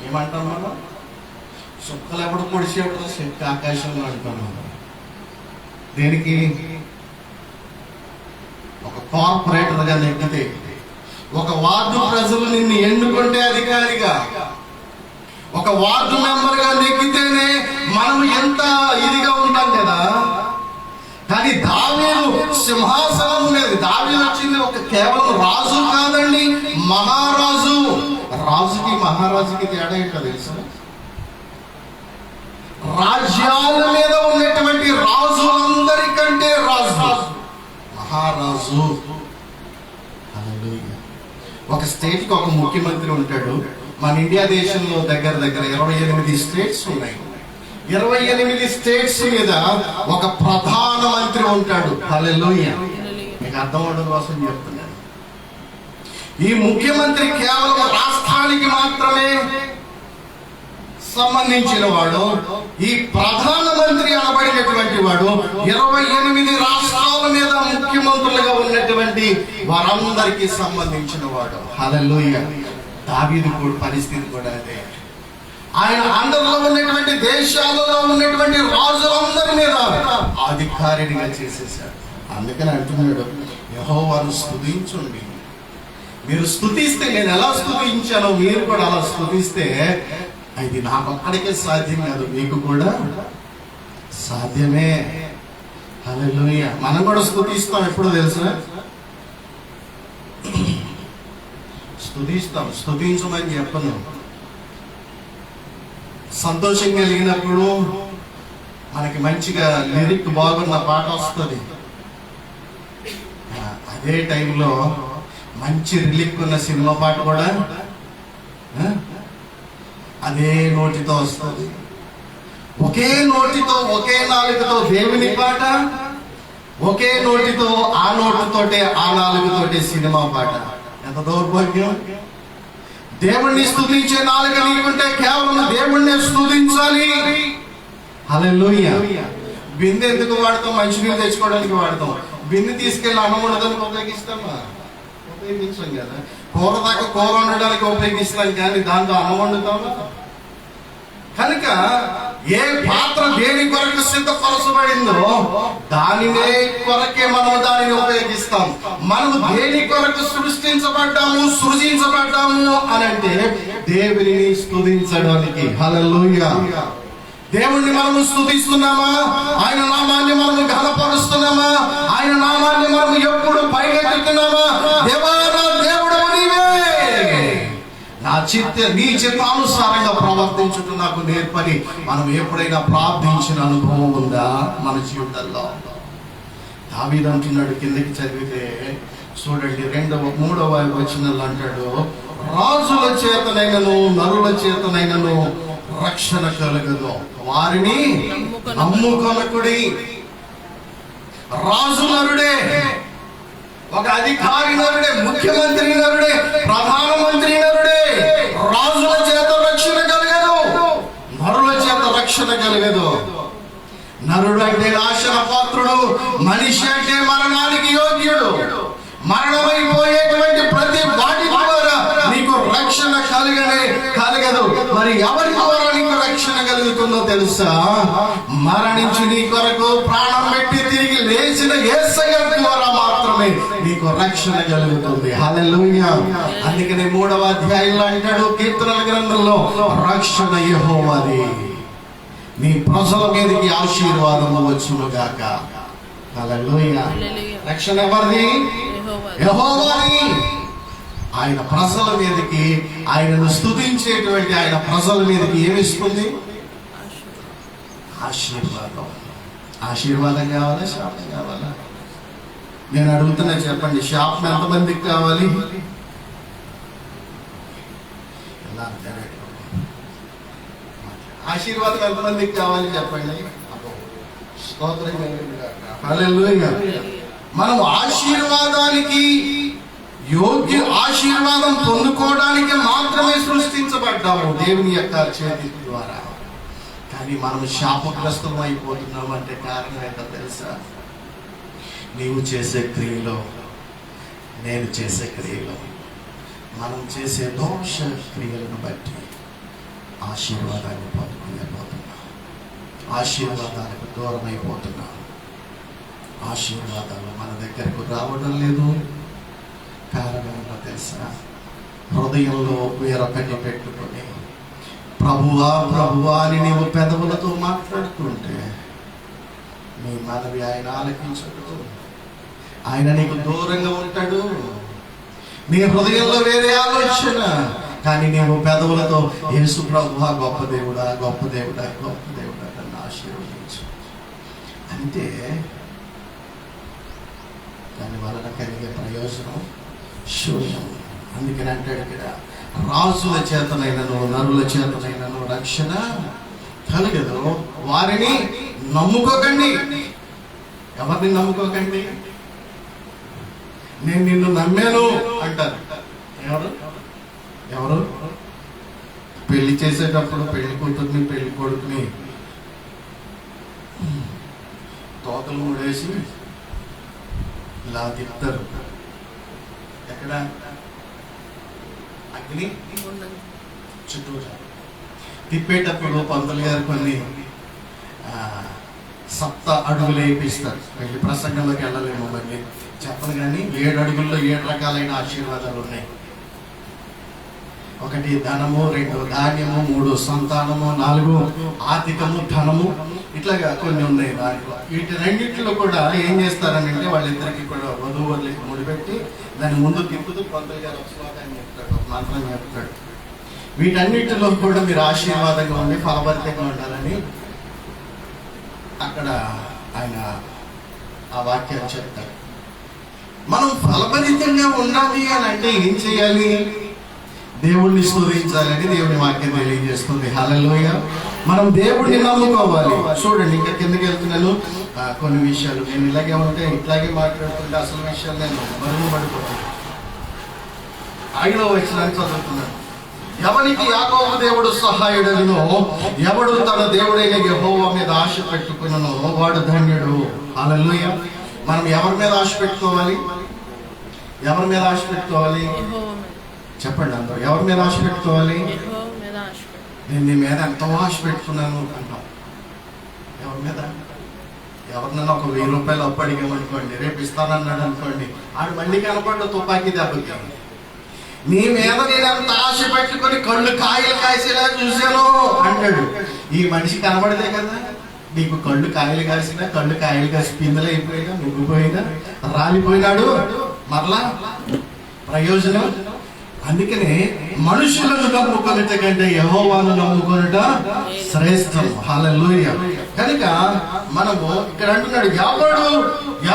ఏమంటాం మనం? చుక్కలు ఎప్పుడు పొడిచేప్పుడు శక్తి ఆకాశంలో అంటున్నాం. దేనికి? ఒక కార్పొరేటర్ గా నెగ్గితే, ఒక వార్డు ప్రజలు నిన్ను ఎన్నుకుంటే అధికారిగా, ఒక వార్డు మెంబర్ గా నెగ్గితేనే మనం ఎంత ఇదిగా ఉంటాం కదా. కానీ దావీదు సింహాసనం లేదు. దావీదు వచ్చింది ఒక కేవలం రాజు కాదండి, మహారాజు. రాజుకి మహారాజుకి తేడా ఏంటో తెలుసా? రాజ్యాల మీద ఉన్నటువంటి రాజులందరికంటే రాజు మహారాజు. ఒక స్టేట్ కి ఒక ముఖ్యమంత్రి ఉంటాడు. మన ఇండియా దేశంలో దగ్గర దగ్గర 28 స్టేట్స్ ఉన్నాయి. 28 స్టేట్స్ మీద ఒక ప్రధానమంత్రి ఉంటాడు. హల్లెలూయా. మీకు అర్థం అవడం కోసం చెప్తున్నాను. ఈ ముఖ్యమంత్రి కేవలం రాష్ట్రానికి మాత్రమే సంబంధించిన వాడు. ఈ ప్రధానమంత్రి అనబడినటువంటి వాడు 28 రాష్ట్రాల మీద ముఖ్యమంత్రులుగా ఉన్నటువంటి వారందరికీ సంబంధించిన వాడు. హల్లెలూయా. దావీదు కూడా పరిస్థితి కూడా అదే. ఆయన అందరిలో ఉన్నటువంటి దేశాలలో ఉన్నటువంటి రాజులందరి మీద అధికారినిగా చేసేసాడు. అందుకని అంటున్నాడు, యెహోవాను స్తుతించండి. మీరు స్తుతిస్తే, నేను ఎలా స్తుతించానో మీరు కూడా అలా స్తుతిస్తే, అది నాకు ఒక్కడికే సాధ్యం కాదు, మీకు కూడా సాధ్యమే. హల్లెలూయా. మనం కూడా స్తుతిస్తాం. ఎప్పుడు తెలుసా? స్తుతిస్తాం. స్తుతించమని చెప్పను. సంతోషం కలిగినప్పుడు మనకి మంచిగా లిరిక్ బాగున్న పాట వస్తుంది. అదే టైంలో మంచి రిలిక్ ఉన్న సినిమా పాట కూడా అదే నోటితో వస్తుంది. ఒకే నోటితో, ఒకే నాలుగుతో దేవుని పాట, ఒకే నోటితో ఆ నోటితోటే ఆ నాలుగుతోటే సినిమా పాట. ఎంత దౌర్భాగ్యం! దేవుణ్ణి స్తుతించే నాలుక నీకుంటే కేవలం దేవుణ్ణి స్తుతించాలి. హల్లెలూయా. బిందె ఎందుకు వాడతాం? మంచినీళ్ళు తెచ్చుకోవడానికి వాడతాం. బిందె తీసుకెళ్ళి అన్నం వండడానికి ఉపయోగిస్తామా? ఉపయోగించాం కదా. కూర దాకా కూర వండడానికి ఉపయోగిస్తాం, కానీ దాంతో అన్నం వండుతామా? కనుక ఏ పాత్ర దేని కొరకు సిద్ధపరచబడిందో దానినే కొరకే మనం దానిని ఉపయోగిస్తాం. మనం దేని కొరకు సృష్టించబడ్డాము, సృజించబడ్డాము అని అంటే దేవుని స్తుతించడానికి. హల్లెలూయా. దేవుణ్ణి మనము స్తుతిస్తున్నామా? ఆయన నామాన్ని మనము ఘనపరుస్తున్నామా? ఆయన నామాన్ని మనము ఎప్పుడు పైకెత్తుతున్నామా? దేవా, నా దేవుడవు నీవే, నీ చిత్తానుసారంగా ప్రవర్తించుట నాకు నేర్పని మనం ఎప్పుడైనా ప్రార్థించిన అనుభవం ఉందా మన జీవితంలో? దావీదు అంటున్నాడు, కిందకి చదివితే చూడండి, 3వ వచనంలో అంటాడు, రాజుల చేతనైనను నరుల చేతనైనను రక్షణ కలగదు, వారిని నమ్ముకొనకుడి. రాజు నరుడే, ఒక అధికారి నరుడే, ముఖ్యమంత్రి నరుడే, ప్రధానమంత్రి నరుడే. రాజుల చేత రక్షణ కలగదు, నరుల చేత రక్షణ కలగదు. నరుడు అంటే నాశన పాత్రుడు, మనిషి అంటే మరణానికి యోగ్యుడు. మరణమైపోయేటువంటి ప్రతి వాటి ద్వారా నీకు రక్షణ కలగదు. మరి ఎవరి ద్వారా నీకు రక్షణ కలుగుతుందో తెలుసా? మరణించి నీ కొరకు ప్రాణం పెట్టి తిరిగి లేచిన యేసయ్య ద్వారా మాత్రమే నీకు రక్షణ కలుగుతుంది. హల్లెలూయా. అందుకని 3వ అధ్యాయంలో అంటాడు కీర్తనల గ్రంథంలో, రక్షణ యెహోవాది, నీ ప్రజల మీదకి ఆశీర్వాదము వచ్చును గాక. హల్లెలూయా. రక్షణ ఎవరిది? యెహోవాది. ఆయన ప్రజల మీదకి, ఆయనను స్తుతించేటువంటి ఆయన ప్రజల మీదకి ఏమిస్తుంది? ఆశీర్వాదం. ఆశీర్వాదం కావాలా, శాపం కావాలా? నేను అడుగుతున్నా, చెప్పండి, శాపం ఎంతమందికి కావాలి? ఆశీర్వాదం ఎంతమందికి కావాలి చెప్పండి? స్తోత్రం కలుగును గాక. హల్లెలూయా. మనం ఆశీర్వాదానికి ఆశీర్వాదం పొందుకోవడానికి మాత్రమే సృష్టించబడ్డాము దేవుని యొక్క చేతి ద్వారా. కానీ మనం శాపగ్రస్తం అయిపోతున్నాం అంటే కారణం ఏంటో తెలుసా? నీవు చేసే క్రియలో, నేను చేసే క్రియలో, మనం చేసే దోష క్రియలను బట్టి ఆశీర్వాదాన్ని పొందుకోలేకపోతున్నాం, ఆశీర్వాదాలకు దూరం అయిపోతున్నాం. ఆశీర్వాదాలు మన దగ్గరకు రావడం లేదు. కారణం ఏంటో తెలుసా? హృదయంలో వేరొకటి పెట్టుకొని ప్రభువా ప్రభువా అని నీవు పెదవులతో మాట్లాడుతుంటే నీ మనవి ఆయన ఆలకించడు. ఆయన నీకు దూరంగా ఉంటాడు. నీ హృదయంలో వేరే ఆలోచన, కానీ నీవు పెదవులతో యేసు ప్రభువా గొప్ప దేవుడా గొప్ప దేవుడా గొప్ప దేవుడా నన్ను ఆశీర్వదించు అంటే దాని వలన కలిగే ప్రయోజనం శూన్యం. అందుకని అంటాడు ఇక్కడ, రాజుల చేతనైనను నరుల చేతనైనను రక్షణ కలగదు, వారిని నమ్ముకోకండి. ఎవరిని నమ్ముకోకండి? నేను నిన్ను నమ్మాను అంటారు. ఎవరు ఎవరు పెళ్లి చేసేటప్పుడు పెళ్లి కూతుర్ని పెళ్లి కొడుకుని తోకలు మూడేసి ఇలా తిప్పుతారు. ఎక్కడ? అగ్ని చుట్టూరా తిప్పేటప్పుడు పంతులు గారు కొన్ని సప్త అడుగులు వేయిస్తారు. పెళ్లి ప్రసంగంలోకి వెళ్ళలేము మళ్ళీ చెప్పను, కానీ 7 అడుగుల్లో 7 రకాలైన ఆశీర్వాదాలు ఉన్నాయి. 1 ధనము, 2 ధాన్యము, 3 సంతానము, 4 ఆర్థికము ధనము, ఇట్లాగా కొన్ని ఉన్నాయి దాంట్లో. వీటి రెండింటిలో కూడా ఏం చేస్తారని అంటే వాళ్ళిద్దరికి కూడా వధువు వదిలికి ముడిపెట్టి దాన్ని ముందు తిప్పుతూ పంతులు గారు ఒక శ్లోకాన్ని చెప్తాడు, ఒక మంత్రం చెప్తాడు. వీటన్నిటిలో కూడా మీరు ఆశీర్వాదంగా ఉండి ఫలభరితంగా ఉండాలని అక్కడ ఆయన ఆ వాక్యాలు చెప్తాడు. మనం ఫలభరితంగా ఉండాలి అని అంటే ఏం చేయాలి? దేవుణ్ణి స్తుతించాలని దేవుని వాక్యం తెలియజేస్తుంది. హల్లెలూయా. మనం దేవుడిని నమ్ముకోవాలి. చూడండి, ఇంకా కిందకి వెళ్తున్నాను. కొన్ని విషయాలు నేను ఇలాగే ఉంటే ఇట్లాగే మాట్లాడుతుంటే అసలు విషయాలు నేను మరుగు పడిపోతాను. 5వ వచనాన్ని చదువుతున్నాను. ఎవరికి యాకోబు దేవుడు సహాయుడనునో, ఎవడు తన దేవుడైన యెహోవా మీద ఆశ పెట్టుకునో వాడు ధన్యుడు. హల్లెలూయా. మనం ఎవరి మీద ఆశ పెట్టుకోవాలి? ఎవరి మీద ఆశ పెట్టుకోవాలి? చెప్పండి అందరూ, ఎవరి మీద ఆశ పెట్టుకోవాలి? నేను నీ మీద ఎంతో ఆశ పెట్టుకున్నాను అంటాం. ఎవరి మీద? ఎవరినైనా ఒక 1000 రూపాయలు అప్పు అడిగామనుకోండి, రేపు ఇస్తానన్నాడు అనుకోండి, ఆడు మళ్ళీ కనపడ్డ తుపాకీ దెబ్బకి నీ మీద నేను ఎంత ఆశ పెట్టుకొని కళ్ళు కాయలు కాసేలా చూశాను అంటాడు. ఈ మనిషి కనబడితే కదా నీకు కళ్ళు కాయలు కాసినా, కళ్ళు కాయలు కాసి పిందెలు అయిపోయినా, ముగ్గిపోయినా, రాలిపోయినాడు, మరలా ప్రయోజనం. అందుకనే మనుషులను నమ్ముకొనుట కంటే యెహోవాను నమ్ముకొనుట శ్రేష్టం. హల్లెలూయా. కనుక మనము ఇక్కడ అంటున్నాడు,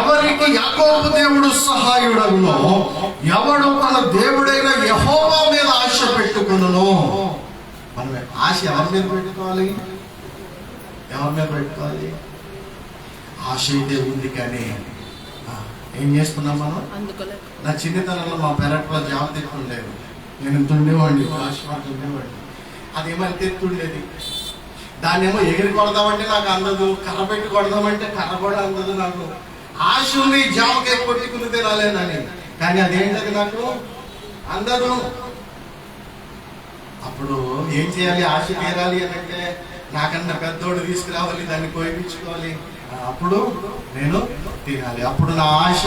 ఎవరికి యాకోబు దేవుడు సహాయుడనునో, ఎవడు తన దేవుడైన యెహోవా మీద ఆశ పెట్టుకును. మనం ఆశ ఎవరి మీద పెట్టుకోవాలి? ఎవరి మీద పెట్టుకోవాలి? ఆశ అయితే ఉంది, కానీ ఏం చేస్తున్నాం మనం? నా చిన్నతనంలో మా పెరట్లో జామ తెట్టు ఉండేది. నేను తుండేవాడిని, తుండేవాడిని. అదేమంటే ఎత్తుండేది. దాన్ని ఏమో ఎగిరి కొడదామంటే నాకు అందదు, కర్ర పెట్టి కొడదామంటే కర్ర కూడా అందదు. నాకు ఆశ ఉంది జామకాయ కొట్టుకుని తినాలేనని, కానీ అదేంటది నాకు అందదు. అప్పుడు ఏం చేయాలి? ఆశ తీరాలి అని అంటే నాకన్నా పెద్దోడు తీసుకురావాలి, దాన్ని కోయించుకోవాలి, అప్పుడు నేను తినాలి, అప్పుడు నా ఆశ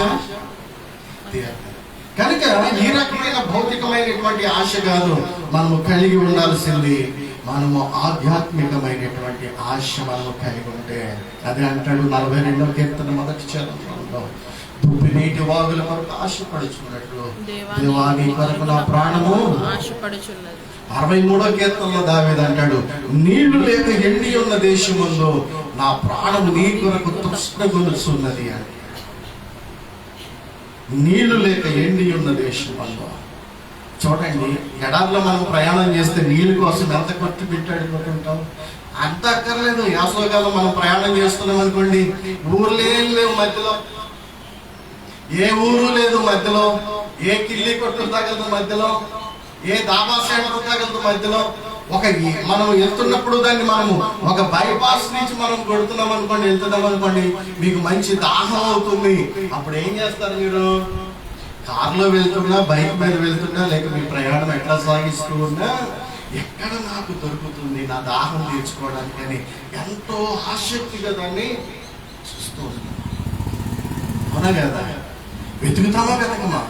తీరాలి. కనుక ఈ రకమైన భౌతికమైనటువంటి ఆశ కాదు మనము కలిగి ఉండాల్సింది. మనము ఆధ్యాత్మికమైనటువంటి ఆశ మనము కలిగి ఉంటే, అదే అంటాడు 42వ కీర్తన 1వ చరణంలో, దుప్పి నీటి వాగుల కొరకు ఆశపడుచున్నట్లు దేవాని కొరకు నా ప్రాణము ఆశపడుచున్నది. 63వ కీర్తనలో దావీదు అంటాడు, నీళ్లు లేక ఎండి ఉన్న దేశములో నా ప్రాణము నీ కొరకు తృష్ణగొలుచున్నది అని. నీళ్లు లేక ఎండి ఉన్న దేశములో. చూడండి, ఎడారిలో మనం ప్రయాణం చేస్తే నీళ్ళ కోసం ఎంత ఖర్చు పెట్టాడుకుంటుంటాం. అంత అక్కర్లేదు. యాసోకాలం మనం ప్రయాణం చేస్తున్నాం అనుకోండి, ఊర్లే లేవు మధ్యలో, ఏ ఊరు లేదు మధ్యలో, ఏ కిల్లి కొట్టు తగలదు మధ్యలో, ఏ దాబా సెంటర్ తగలదు మధ్యలో. మనం వెళ్తున్నప్పుడు దాన్ని మనము ఒక బైపాస్ నుంచి మనం కొడుతున్నాం అనుకోండి, వెళ్తున్నాం అనుకోండి, మీకు మంచి దాహం అవుతుంది. అప్పుడు ఏం చేస్తారు మీరు? కారులో వెళ్తున్నా, బైక్ మీద వెళ్తున్నా, లేక మీ ప్రయాణం ఎట్లా సాగిస్తూ ఉన్నా, ఎక్కడ నాకు దొరుకుతుంది నా దాహం తీర్చుకోవడానికి అని ఎంతో ఆసక్తిగా దాన్ని చూస్తూ ఉన్నాం. అవునా కదా? వెతుకుతామా వెతకమా?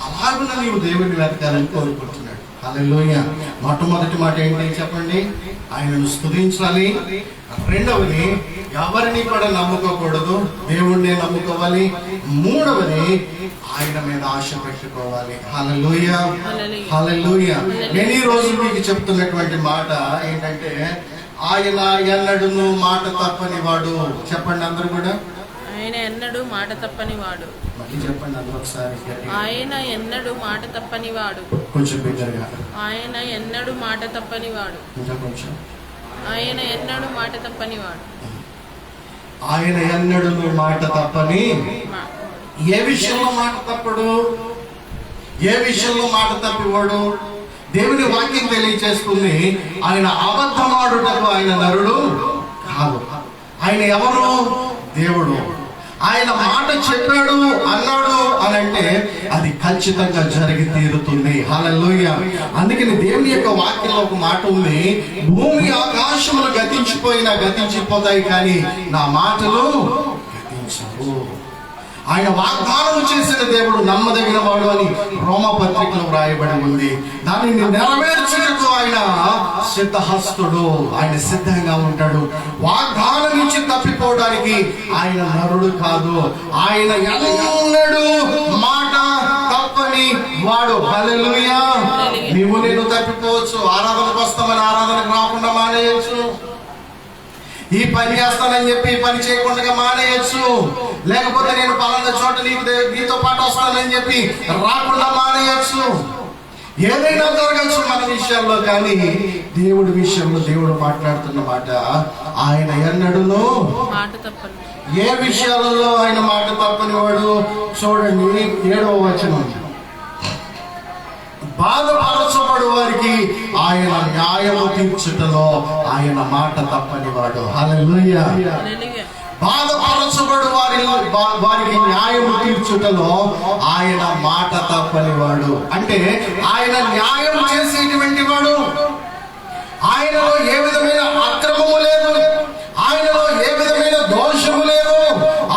అలాగున నీవు దేవుడిని వెతకాలని కోరుకుంటున్నాడు. హల్లెలూయా. మొట్టమొదటి మాట ఏంటి చెప్పండి? ఆయనను స్తుతించాలి. రెండవది, ఎవరిని కూడా నమ్ముకోకూడదు, దేవుణ్ణి నమ్ముకోవాలి. మూడవది, ఆయన మీద ఆశ పెట్టుకోవాలి. హల్లెలూయా, హల్లెలూయా. నేను ఈ రోజు మీకు చెప్తున్నటువంటి మాట ఏంటంటే, ఆయన ఎన్నడూను మాట తప్పని వాడు. చెప్పండి అందరూ కూడా. ఆయన ఎన్నడూ మాట తప్పని వాడు. మళ్ళీ చెప్పండి అందరూ ఒకసారి. ఆయన ఎన్నడూ మాట తప్పని వాడు. కొంచెం బిగ్గరగా. ఆయన ఎన్నడూ మాట తప్పని వాడు. కొంచెం. ఆయన ఎన్నడూ మాట తప్పని వాడు. ఆయన ఎన్నడూను మాట తప్పని. ఏ విషయంలో మాట తప్పడు? ఏ విషయంలో మాట తప్పివాడు? దేవుని వాక్యం తెలియచేస్తుంది, ఆయన అబద్ధమాడుటకు ఆయన నరుడు కాదు. ఆయన ఎవరు? దేవుడు. ఆయన మాట చెప్పాడు అన్నాడు అని అంటే అది ఖచ్చితంగా జరిగి తీరుతుంది. హల్లెలూయా. అందుకని దేవుని యొక్క వాక్యంలో ఒక మాట ఉంది, భూమి ఆకాశములు గతించిపోతాయి కానీ నా మాటలు గతించవు. ఆయన వాగ్దానం చేసిన దేవుడు నమ్మదగిన వాడు అని రోమపత్రికలో వ్రాయబడి ఉంది. దానిని నెరవేర్చుటకు ఆయన సిద్ధహస్తుడు. ఆయన సిద్ధంగా ఉంటాడు. వాగ్దానం నుంచి తప్పిపోవడానికి ఆయన నరుడు కాదు. ఆయన ఎన్నడూ మాట తప్పని వాడు. హల్లెలూయా. నేను తప్పిపోవచ్చు, ఆరాధనకు వస్తామని ఆరాధనకు రాకుండా మానేయచ్చు, ఈ పని చేస్తానని చెప్పి ఈ పని చేయకుండా మానేయచ్చు, లేకపోతే నేను పలానా చోట నీతో పాటు వస్తానని చెప్పి రాకుండా మానేయచ్చు. ఏదైనా జరగచ్చు మన విషయాల్లో. కానీ దేవుడి విషయంలో దేవుడు మాట్లాడుతున్న మాట, ఆయన ఎన్నడూను మాట తప్పని. ఏ విషయాలలో ఆయన మాట తప్పని వాడు? చూడండి 7వ వచనం. బాధపరచబడు వారికి ఆయన న్యాయము తీర్చుటలో ఆయన మాట తప్పని వాడు. హల్లెలూయా. బాధపరచబడు వారికి న్యాయము తీర్చుటలో ఆయన మాట తప్పని వాడు. అంటే ఆయన న్యాయం చేసేటువంటి వాడు. ఆయనలో ఏ విధమైన అక్రమము లేదు, ఆయనలో ఏ విధమైన దోషము లేదు,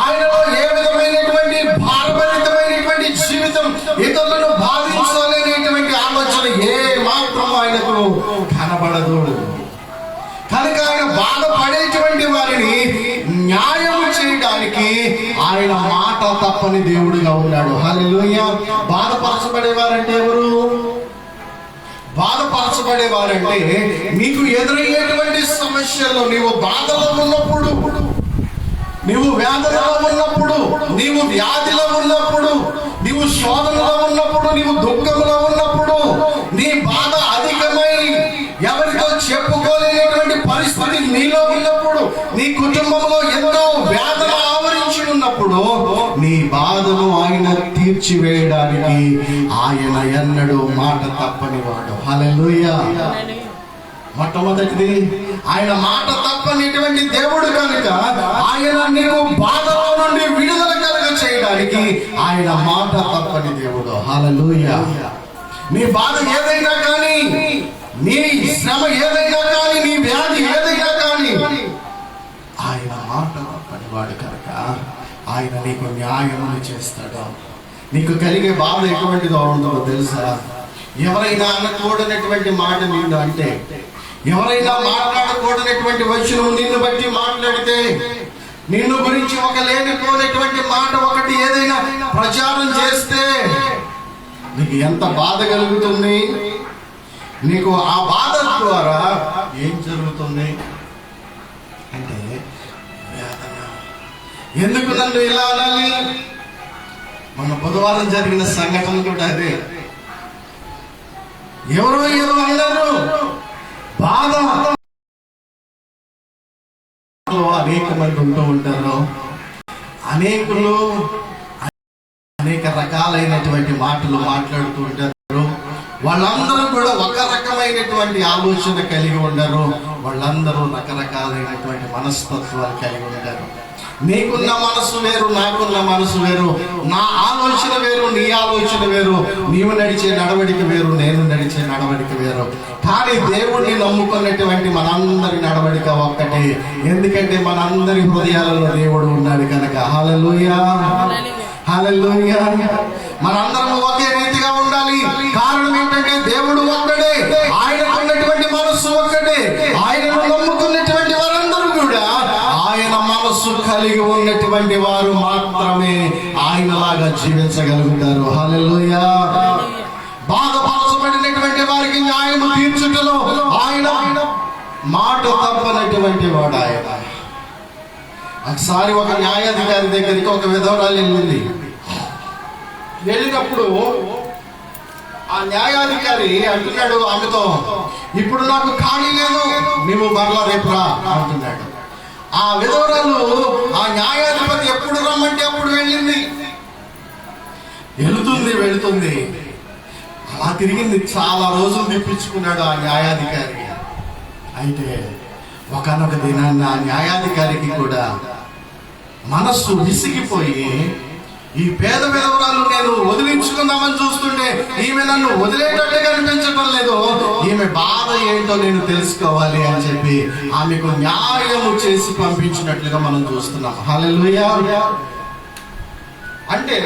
ఆయనలో ఏ విధమైనటువంటి భారభరితమైనటువంటి జీవితం, ఇతరులను బాధించాలనేటువంటి ఆలోచన ఏ మాత్రం ఆయనకు కనబడదు. కనుక ఆయన బాధపడేటువంటి వారిని న్యాయం చేయడానికి ఆయన మాట తప్పని దేవుడిగా ఉన్నాడు. హల్లెలూయా. బాధపరచబడేవారంటే ఎవరు? బాధపరచబడేవారంటే నీకు ఎదురయ్యేటువంటి సమస్యల్లో, నీవు బాధలో ఉన్నప్పుడు, నీవు వేదనలో ఉన్నప్పుడు, నీవు వ్యాధిలో ఉన్నప్పుడు, నీవు శోధనలో ఉన్నప్పుడు, నీవు దుఃఖంలో ఉన్నప్పుడు, నీ బాధ అధికమై ఎవరితో చెప్పుకోలేనటువంటి పరిస్థితి నీలో ఉన్నప్పుడు, నీ కుటుంబంలో ఎంతో వేదన ఆవరించి ఉన్నప్పుడు, నీ బాధను ఆయన తీర్చివేయడానికి ఆయన ఎన్నడూ మాట తప్పని వాడు. హల్లెలూయా. మొట్టమొదటిది, ఆయన మాట తప్పనిటువంటి దేవుడు కనుక ఆయన నీకు బాధలో నుండి విడుదల కలుగ చేయడానికి ఆయన మాట తప్పని దేవుడు. హల్లెలూయా. నీ బాధ ఏదైనా కానీ, నీ శ్రమ ఏదైనా కానీ, నీ వ్యాధి ఏదైనా కానీ, ఆయన మాట తప్పని వాడు కనుక ఆయన నీకు న్యాయములు చేస్తాడు. నీకు కలిగే బాధ ఎటువంటిదో ఉందో తెలుసా? ఎవరైనా అనకూడనటువంటి మాట నిన్ను అంటే, ఎవరైనా మాట్లాడకూడనటువంటి వచనం నిన్ను బట్టి మాట్లాడితే, నిన్ను గురించి ఒక లేనిపోయినటువంటి మాట ఒకటి ఏదైనా ప్రచారం చేస్తే నీకు ఎంత బాధ కలుగుతుంది? నీకు ఆ బాధ ద్వారా ఏం జరుగుతుంది అంటే వేదన. ఎందుకు నన్ను ఇలా అనాలి? మన బుధవారం జరిగిన సంఘటన కూడా అదే. ఎవరో ఏదో అన్నారు, బాధ అనేక మంది ఉంటూ ఉంటారు. అనేకులు అనేక రకాలైనటువంటి మాటలు మాట్లాడుతూ ఉంటారు. వాళ్ళందరూ కూడా ఒక రకమైనటువంటి ఆలోచన కలిగి ఉండరు. వాళ్ళందరూ రకరకాలైనటువంటి మనస్తత్వాలు కలిగి ఉంటారు. నీకున్న మనసు వేరు, నాకున్న మనసు వేరు. నా ఆలోచన వేరు, నీ ఆలోచన వేరు. నీవు నడిచే నడవడిక వేరు, నేను నడిచే నడవడిక వేరు. కానీ దేవుణ్ణి నమ్ముకున్నటువంటి మనందరి నడవడిక ఒక్కటే. ఎందుకంటే మనందరి హృదయాలలో దేవుడు ఉన్నాడు కనుక. హల్లెలూయా, హల్లెలూయా. మనందరం ఒకే రీతిగా ఉండాలి. కారణం ఏంటంటే దేవుడు ఒక్కడే, ఆయనకు ఉన్నటువంటి మనస్సు ఒక్కటే. ఆయనను నమ్ముకున్నటువంటి వారందరూ కూడా ఆయన మనస్సు కలిగి ఉన్నటువంటి వారు మాత్రమే ఆయనలాగా జీవించగలుగుతారు. హల్లెలూయా. బాధపరచబడినటువంటి వారికి న్యాయము తీర్చుటలో ఆయన మాట తప్పనటువంటి వాడు ఆయన. ఒకసారి ఒక న్యాయాధికారి దగ్గరికి ఒక విధవరాలు వెళ్ళింది. వెళ్ళినప్పుడు ఆ న్యాయాధికారి అంటున్నాడు ఆమెతో, ఇప్పుడు నాకు ఖాళీ లేదు, నీవు మరలా రేపు రా అంటున్నాడు. ఆ విధవరాలు ఆ న్యాయాధిపతి ఎప్పుడు రమ్మంటే అప్పుడు వెళ్ళింది. వెళుతుంది అలా తిరిగింది. చాలా రోజులు తెప్పించుకున్నాడు ఆ న్యాయాధికారి. అయితే ఒకనొక దినాన్ని ఆ న్యాయాధికారికి కూడా మనస్సు విసిగిపోయి, ఈ పేద విధవరాలు నేను వదిలించుకుందామని చూస్తుంటే ఈమె నన్ను వదిలేటట్టుగా అనిపించడం లేదు. ఈమె బాధ ఏంటో నేను తెలుసుకోవాలి అని చెప్పి ఆమెకు న్యాయము చేసి పంపించినట్లుగా మనం చూస్తున్నాం. హల్లెలూయా. అంటే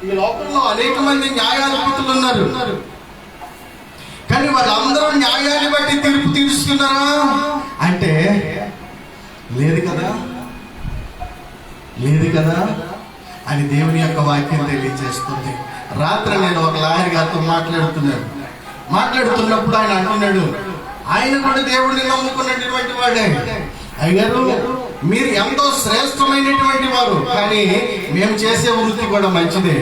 ఈ లోకంలో అనేక మంది న్యాయాధిపతులు ఉన్నారు. కానీ వాళ్ళందరూ న్యాయాన్ని బట్టి తీర్పు తీరుస్తున్నారా అంటే లేదు కదా అని దేవుని యొక్క వాక్యం తెలియజేస్తుంది. రాత్రి నేను ఒక లాయర్ గారితో మాట్లాడుతున్నప్పుడు ఆయన అంటున్నాడు, ఆయన కూడా దేవుడిని నమ్ముకున్నటువంటి వాడే. అయ్యారు, మీరు ఎంతో శ్రేష్టమైనటువంటి వారు, కానీ మేము చేసే వృత్తి కూడా మంచిదే.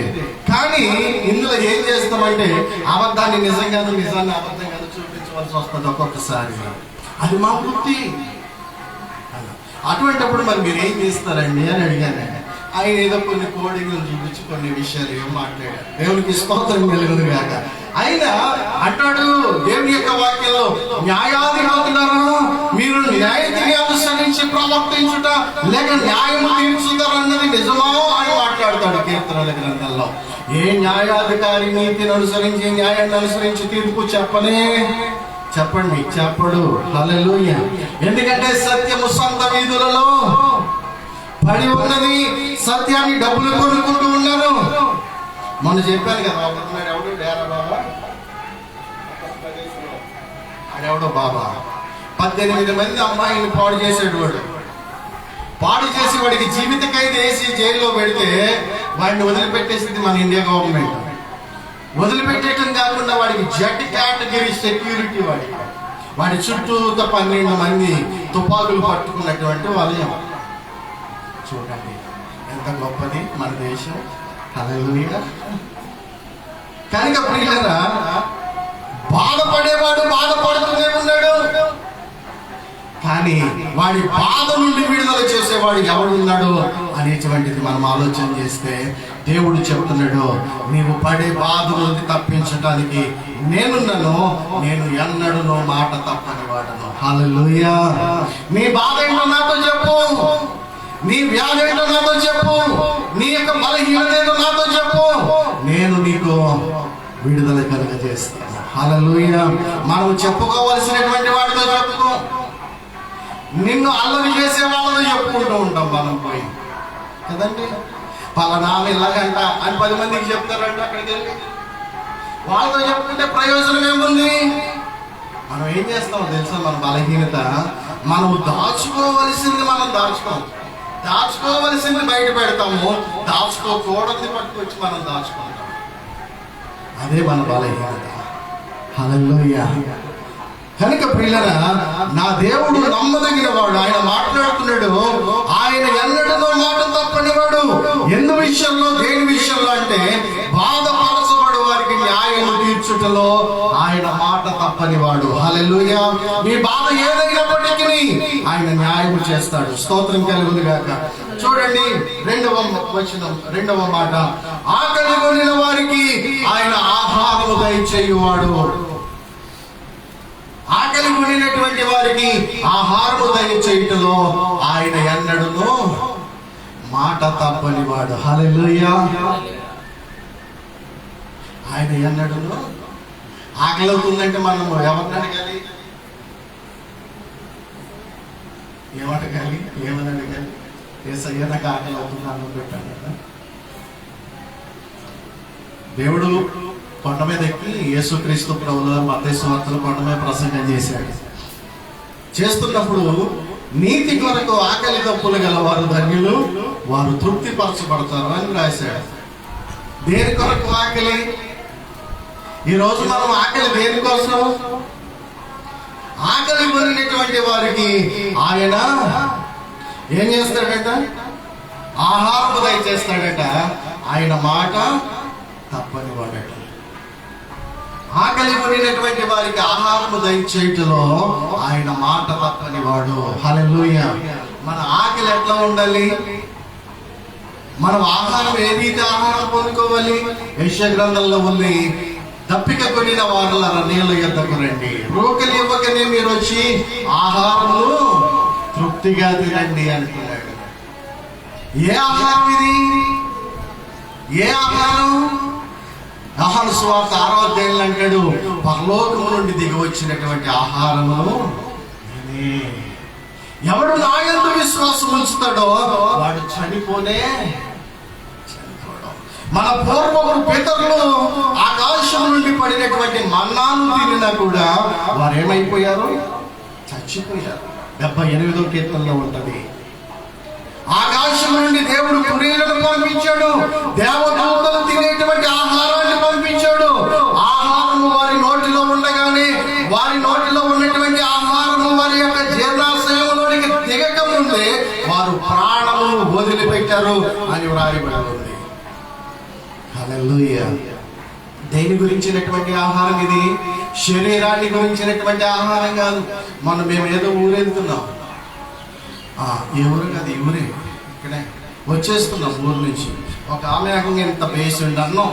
కానీ ఇందులో ఏం చేస్తామంటే అబద్ధాన్ని నిజంగాను, నిజాన్ని అబద్ధంగాను చూపించవలసి వస్తుంది ఒక్కొక్కసారి. అది మా వృత్తి. అటువంటిప్పుడు మరి మీరు ఏం చేస్తారండి అని అడిగాను. ఆయన ఏదో కొన్ని కోడింగ్లు చూపించి కొన్ని విషయాలు ఏమో మాట్లాడారు. దేవునికి స్తోత్రం కలుగును గాక. ఆయన అంటాడు దేవుని యొక్క వాక్యంలో, న్యాయాధిపతులారా మీరు న్యాయతిని అనుసరించి ప్రవర్తించుట లేక న్యాయము తీర్చుతారు అన్నది నిజమా అని మాట్లాడతాడు కీర్తనల గ్రంథంలో. ఏ న్యాయాధికారి నీతిని అనుసరించి న్యాయాన్ని అనుసరించి తీర్పు చెప్పడు. హల్లెలూయా. ఎందుకంటే సత్యము సొంత వీధులలో పడి ఉన్నది, సత్యాన్ని డబ్బులు కొనుక్కుంటూ ఉన్నారు. మొన్న చెప్పాను కదా, ఎవడు డేరా బాబా, ఆడెవడో బాబా 18 మంది అమ్మాయిని పాడు చేసాడు. పాడు చేసి వాడికి జీవిత ఖైదు వేసి జైల్లో పెడితే వాడిని వదిలిపెట్టేసింది మన ఇండియా గవర్నమెంట్. వదిలిపెట్టేయటం కాకుండా వాడికి జెడ్ కేటగిరీ సెక్యూరిటీ, వాడి చుట్టూ 12 మంది తుపాకులు పట్టుకున్నటువంటి వలయం. చూడండి ఎంత గొప్పది మన దేశం. హల్లెలూయా. కనుక ప్రియులారా, బాధపడేవాడు బాధపడుతూనే ఉన్నాడు, కానీ వాడి బాధ నుండి విడుదల చేసేవాడు ఎవడున్నాడు అనేటువంటిది మనం ఆలోచన చేస్తే దేవుడు చెప్తున్నాడు, నీవు పడే బాధ నుండి తప్పించడానికి నేనున్నాను, నేను ఎన్నడూ మాట తప్పని వాడను. హల్లెలూయా. నీ బాధ ఏంటో నాతో చెప్పు, నీ వ్యాధి ఏంటో నాతో చెప్పు, నీ యొక్క బలహీనత ఏంటో నాతో చెప్పు, నేను నీకు విడుదల కలుగజేస్తాను. హల్లెలూయా. మనం చెప్పుకోవలసినటువంటి వాటితో చెప్పుకో. నిన్ను అల్లరి చేసే వాళ్ళతో చెప్పుకుంటూ ఉంటాం మనం పోయి కదండి. పలానా ఇలాగంట అని 10 మందికి చెప్తారంట. అక్కడికి వెళ్ళి వాళ్ళతో చెప్పుకుంటే ప్రయోజనం ఏముంది? మనం ఏం చేస్తామో తెలుసా, మన బలహీనత మనం దాచుకోవలసింది మనం దాచుకోవలసింది బయట పెడతాము, దాచుకోకూడదు పట్టుకొచ్చి మనం దాచుకుంటాం. అదే మన బలహీనత. హల్లెలూయా. కనుక ప్రియులారా, నా దేవుడు నమ్మదగిన వాడు. ఆయన మాట్లాడుతున్నాడు, ఆయన ఎన్నడూ మాట తప్పని వాడు. ఎందు విషయంలో, దేని విషయంలో అంటే బాధపరచబడు వారికి న్యాయము తీర్చుటలో ఆయన మాట తప్పని వాడు. హల్లెలూయా. మీ బాధ ఏదైనప్పటికీ ఆయన ఆయన న్యాయం చేస్తాడు. స్తోత్రం కలుగును గాక. చూడండి రెండవ మాట, ఆకలి కొనిన వారికి ఆయన ఆహారము దయచేయువాడు. ఆకలి కొనినటువంటి వారికి ఆహారము దయచేయుటలో ఆయన ఎన్నడూను మాట తప్పనివాడు. హల్లెలూయా. ఆయన ఎన్నడూను ఆకలి అవుతుందంటే మనం ఎవరిని అడగాలి? ఏమని అడగాలి? యేసయ్య నాకు ఆకలి అవుతుంది అన్నం పెట్టాను కదా. దేవుడు కొండ మీద ఎక్కి యేసుక్రీస్తు ప్రభువుల మత్తయి సువార్తలో కొండ మీద ప్రసంగం చేశాడు. చేస్తున్నప్పుడు నీతి కొరకు ఆకలి దప్పులు గలవారు ధన్యులు, వారు తృప్తి పరచబడతారు అని రాశాడు. దేని కొరకు ఆకలి? ఈ రోజు మనం ఆకలి దేనికోసం? ఆకలి కొనినటువంటి వారికి ఆయన ఏం చేస్తాడట? ఆహారము దయచేస్తాడట. ఆయన మాట తప్పని వాడట. ఆకలి కొనినటువంటి వారికి ఆహారము దయచేయటంలో ఆయన మాట తప్పని వాడు. హల్లెలూయా. మన ఆకలి ఎట్లా ఉండాలి? మనం ఆహారం ఏ రీతి ఆహారం పొందుకోవాలి? యెషయా గ్రంథంలో ఉంది, దప్పిక కొనిన వారులారా నీళ్ళ యొద్దకు రండి, రోకలి ఇవ్వకనే మీరు వచ్చి ఆహారము తృప్తిగా తినండి అంటున్నాడు. ఏ ఆహారం ఇది? ఏ ఆహారం? యోహాను సువార్త 6వ అధ్యాయంలో అంటాడు, పరలోకము నుండి దిగి వచ్చినటువంటి ఆహారము నేనే. ఎవడు నా యందు విశ్వాసం ఉంచుతాడో వాడు చనిపోనే. మన పూర్వములు పితరులు ఆకాశం నుండి పడినటువంటి మన్నాను తినినా కూడా వారు ఏమైపోయారు? చచ్చిపోయారు. 78వ కీర్తనలో ఉంటది. ఆకాశం నుండి దేవుడు కురీలను పంపించాడు, దేవదూతలు తినేటువంటి ఆహారాన్ని పంపించాడు. ఆహారము వారి నోటిలో ఉండగానే వారి నోటిలో ఉన్నటువంటి ఆహారము వారి యొక్క జీర్ణాశయంలోనికి దిగక ముందే వారు ప్రాణమును వదిలిపెట్టారు అని వ్రాయబడి ఉంది. హల్లెలూయా. దేని గురించినటువంటి ఆహారం ఇది? శరీరాన్ని గురించినటువంటి ఆహారం కాదు. మేము ఏదో ఊరెళ్తున్నాం, ఏ ఊరు కాదు, ఈ ఊరే, ఇక్కడే వచ్చేస్తున్నాం ఊరు నుంచి. ఒక ఆమె ఏకంగా ఇంత పేషెంట్ అన్నం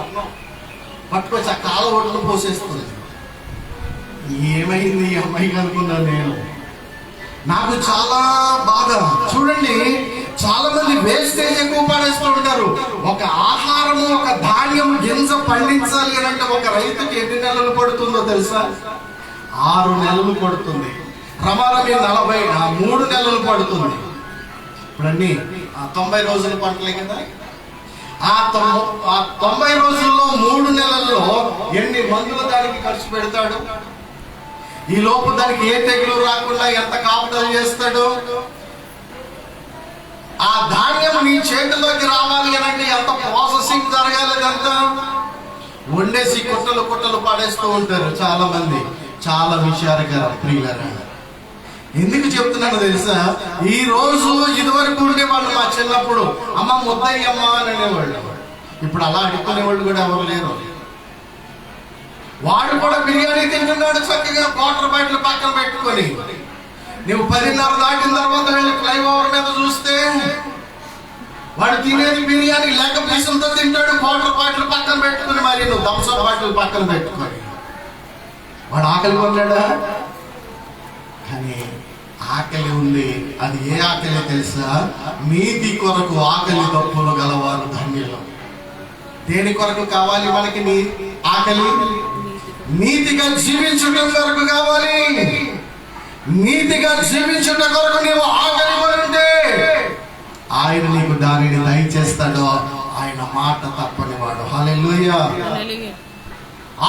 పట్టుకొచ్చి ఆ కాల ఒడ్లు పోసేస్తుంది. ఏమైంది ఈ అమ్మాయికి అనుకున్నాను నేను. నాకు చాలా బాధ. చూడండి, చాలా మంది వేస్టేజ్ ఎక్కువ పడేస్తూ ఉంటారు. ఒక ఆహారము, ఒక ధాన్యం గింజ పండించాలి అని అంటే ఒక రైతుకి ఎన్ని నెలలు పడుతుందో తెలుసా? 6 నెలలు పడుతుంది. ప్రమాణమే 3 నెలలు పడుతుంది. ఇప్పుడన్నీ 90 రోజుల పంటలే కదా. ఆ 90 రోజుల్లో 3 నెలల్లో ఎన్ని మందులు దానికి ఖర్చు పెడతాడు? ఈ లోపు దానికి ఏ తెగులు రాకుండా ఎంత కాపుదలు చేస్తాడు? ఆ ధాన్యం నీ చేతిలోకి రావాలి అంటే ఎంత ప్రాసెసింగ్ జరగాలి? అదంతా వండేసి కుట్టలు పడేస్తూ ఉంటారు చాలా మంది. చాలా విచారకరం ప్రియులారా. ఎందుకు చెప్తున్నాను తెలుసా? ఈ రోజు ఇదివరకు ఉండేవాళ్ళు మా చిన్నప్పుడు అమ్మ ముద్దయ్యమ్మ అని అనేవాళ్ళు. ఇప్పుడు అలా అడుక్కునేవాళ్ళు కూడా ఎవరు లేరు. వాడు కూడా బిర్యానీ తింటున్నాడు చక్కగా వాటర్ బాటిల్ పక్కన పెట్టుకొని. నువ్వు 10:30 దాటిన తర్వాత వెళ్ళి ఫ్లైఓవర్ మీద చూస్తే వాడు తినేది బిర్యానీ లేక పీసులతో తింటాడు, వాటర్ బాటిల్ పక్కన పెట్టుకుని. మరి నువ్వు థమ్స్అప్ బాటిల్ పక్కన పెట్టుకొని. వాడు ఆకలి కొన్నాడా? కానీ ఆకలి ఉంది. అది ఏ ఆకలి తెలుసా? నీతి కొరకు ఆకలి దప్పులు గలవారు ధన్యులు. దేని కొరకు కావాలి మనకి ఆకలి? నీతిగా జీవించడం కొరకు కావాలి. నీతిగా జీవించడం కొరకు నీవు ఆకలి కొనుంటే ఆయన నీకు దానిని దయచేస్తాడు. ఆయన మాట తప్పని వాడు. హల్లెలూయా.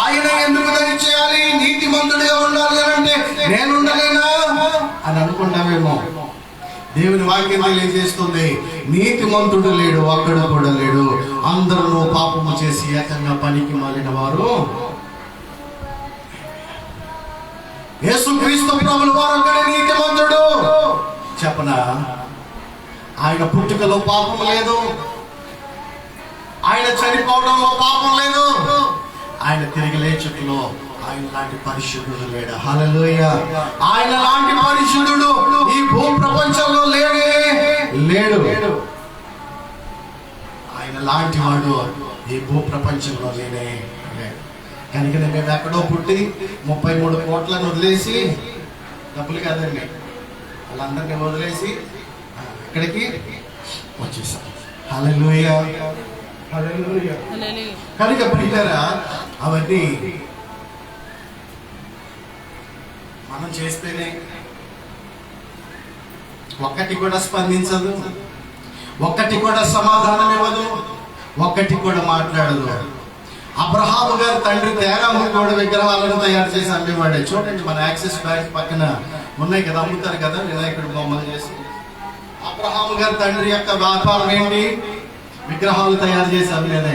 ఆయన ఎందుకు దయచేయాలి? నీతిమంతుడిగా ఉండాలి అంటే నేను ఉండలేనా అని అనుకుంటామేమో. దేవుని వాక్యం తెలియజేస్తుంది, నీతిమంతుడు లేడు, ఒక్కడు కూడా లేడు, అందరూ పాపము చేసి ఏకంగా పనికి మాలిన వారు. యేసుక్రీస్తు ప్రభువు వారు ఒక్కడే నీతిమంతుడు. చెప్పనా? ఆయన పుట్టుకలో పాపం లేదు, ఆయన చనిపోవడంలో పాపం లేదు, ఆయన తిరిగి లేచుటలో ఆయన లాంటి పరిశుద్ధుడు లేడు. హల్లెలూయా. ఆయన లాంటి పరిశుద్ధుడు ఈ భూ ప్రపంచంలో లేడు. ఆయన లాంటి వాడు ఈ భూ ప్రపంచంలో లేడు. కనుక మేము ఎక్కడో పుట్టి 33 కోట్లను వదిలేసి, డబ్బులు కాదండి, వాళ్ళందరినీ వదిలేసి ఇక్కడికి వచ్చేసాం. హల్లెలూయా. హల్లెలూయా. హల్లెలూయా. కనుక ప్రియులారా, అవన్నీ మనం చేస్తేనే. ఒక్కటి కూడా స్పందించదు, ఒక్కటి కూడా సమాధానం ఇవ్వదు, ఒక్కటి కూడా మాట్లాడదు. అబ్రహాము గారి తండ్రి తేరాము కూడా విగ్రహాలను తయారు చేసి అమ్మేవాడే. చూడండి, మన యాక్సిస్ బ్యాంక్ పక్కన ఉన్నాయి కదా, అమ్ముతారు కదా వినాయకుడు బొమ్మలు చేసి. అబ్రహాము గారి తండ్రి యొక్క వ్యాపారం ఏంటి? విగ్రహాలు తయారు చేసి అమ్మేదే.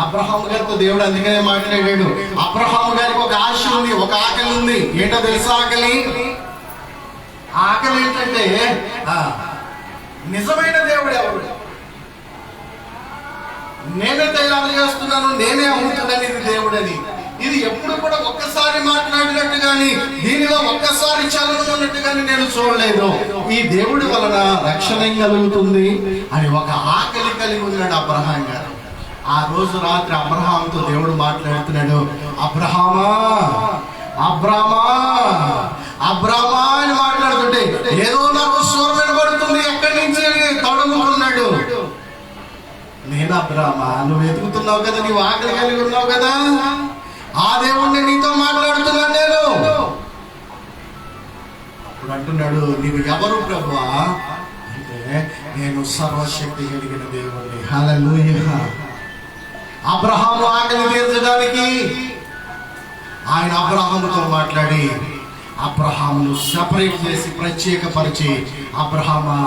అబ్రహాము గారితో దేవుడు అందుకనే మాట్లాడాడు. అబ్రహాము గారికి ఒక ఆశ ఉంది, ఒక ఆకలి ఉంది. ఏంటో తెలుసా ఆకలి? ఆకలి ఏంటంటే నిజమైన దేవుడు ఎవరు? నేనే తయారు చేస్తున్నాను, నేనే అమ్ముతున్నాను, ఇది దేవుడని. ఇది ఎప్పుడు కూడా ఒక్కసారి మాట్లాడినట్టు గాని, దీనిలో ఒక్కసారి చలనం ఉన్నట్టు గాని నేను చూడలేదు. ఈ దేవుడి వలన రక్షణ కలుగుతుంది అని ఒక ఆకలి కలిగి ఉన్నాడు అబ్రహాం గారు. ఆ రోజు రాత్రి అబ్రహాంతో దేవుడు మాట్లాడుతున్నాడు. అబ్రహామా, అబ్రామా, అబ్రామా అని మాట్లాడుతుంటే ఏదో నాకు స్వరం వినబడుతుంది. ఎక్కడి నుంచి తడుముకున్నాడు. నేను అబ్రామా, నువ్వు వెతుకుతున్నావు కదా, నీవు ఆకలి కలిగి ఉన్నావు కదా, ఆ దేవుణ్ణి నీతో మాట్లాడుతున్నాను నేను. అప్పుడు అంటున్నాడు, నీవు ఎవరు ప్రభువా అంటే, నేను సర్వశక్తి కలిగిన దేవుణ్ణి. హల్లెలూయా. అబ్రహాము ఆకలి తీర్చడానికి ఆయన అబ్రహాముతో మాట్లాడి అబ్రహామును సెపరేట్ చేసి ప్రత్యేకపరిచి, అబ్రహామా,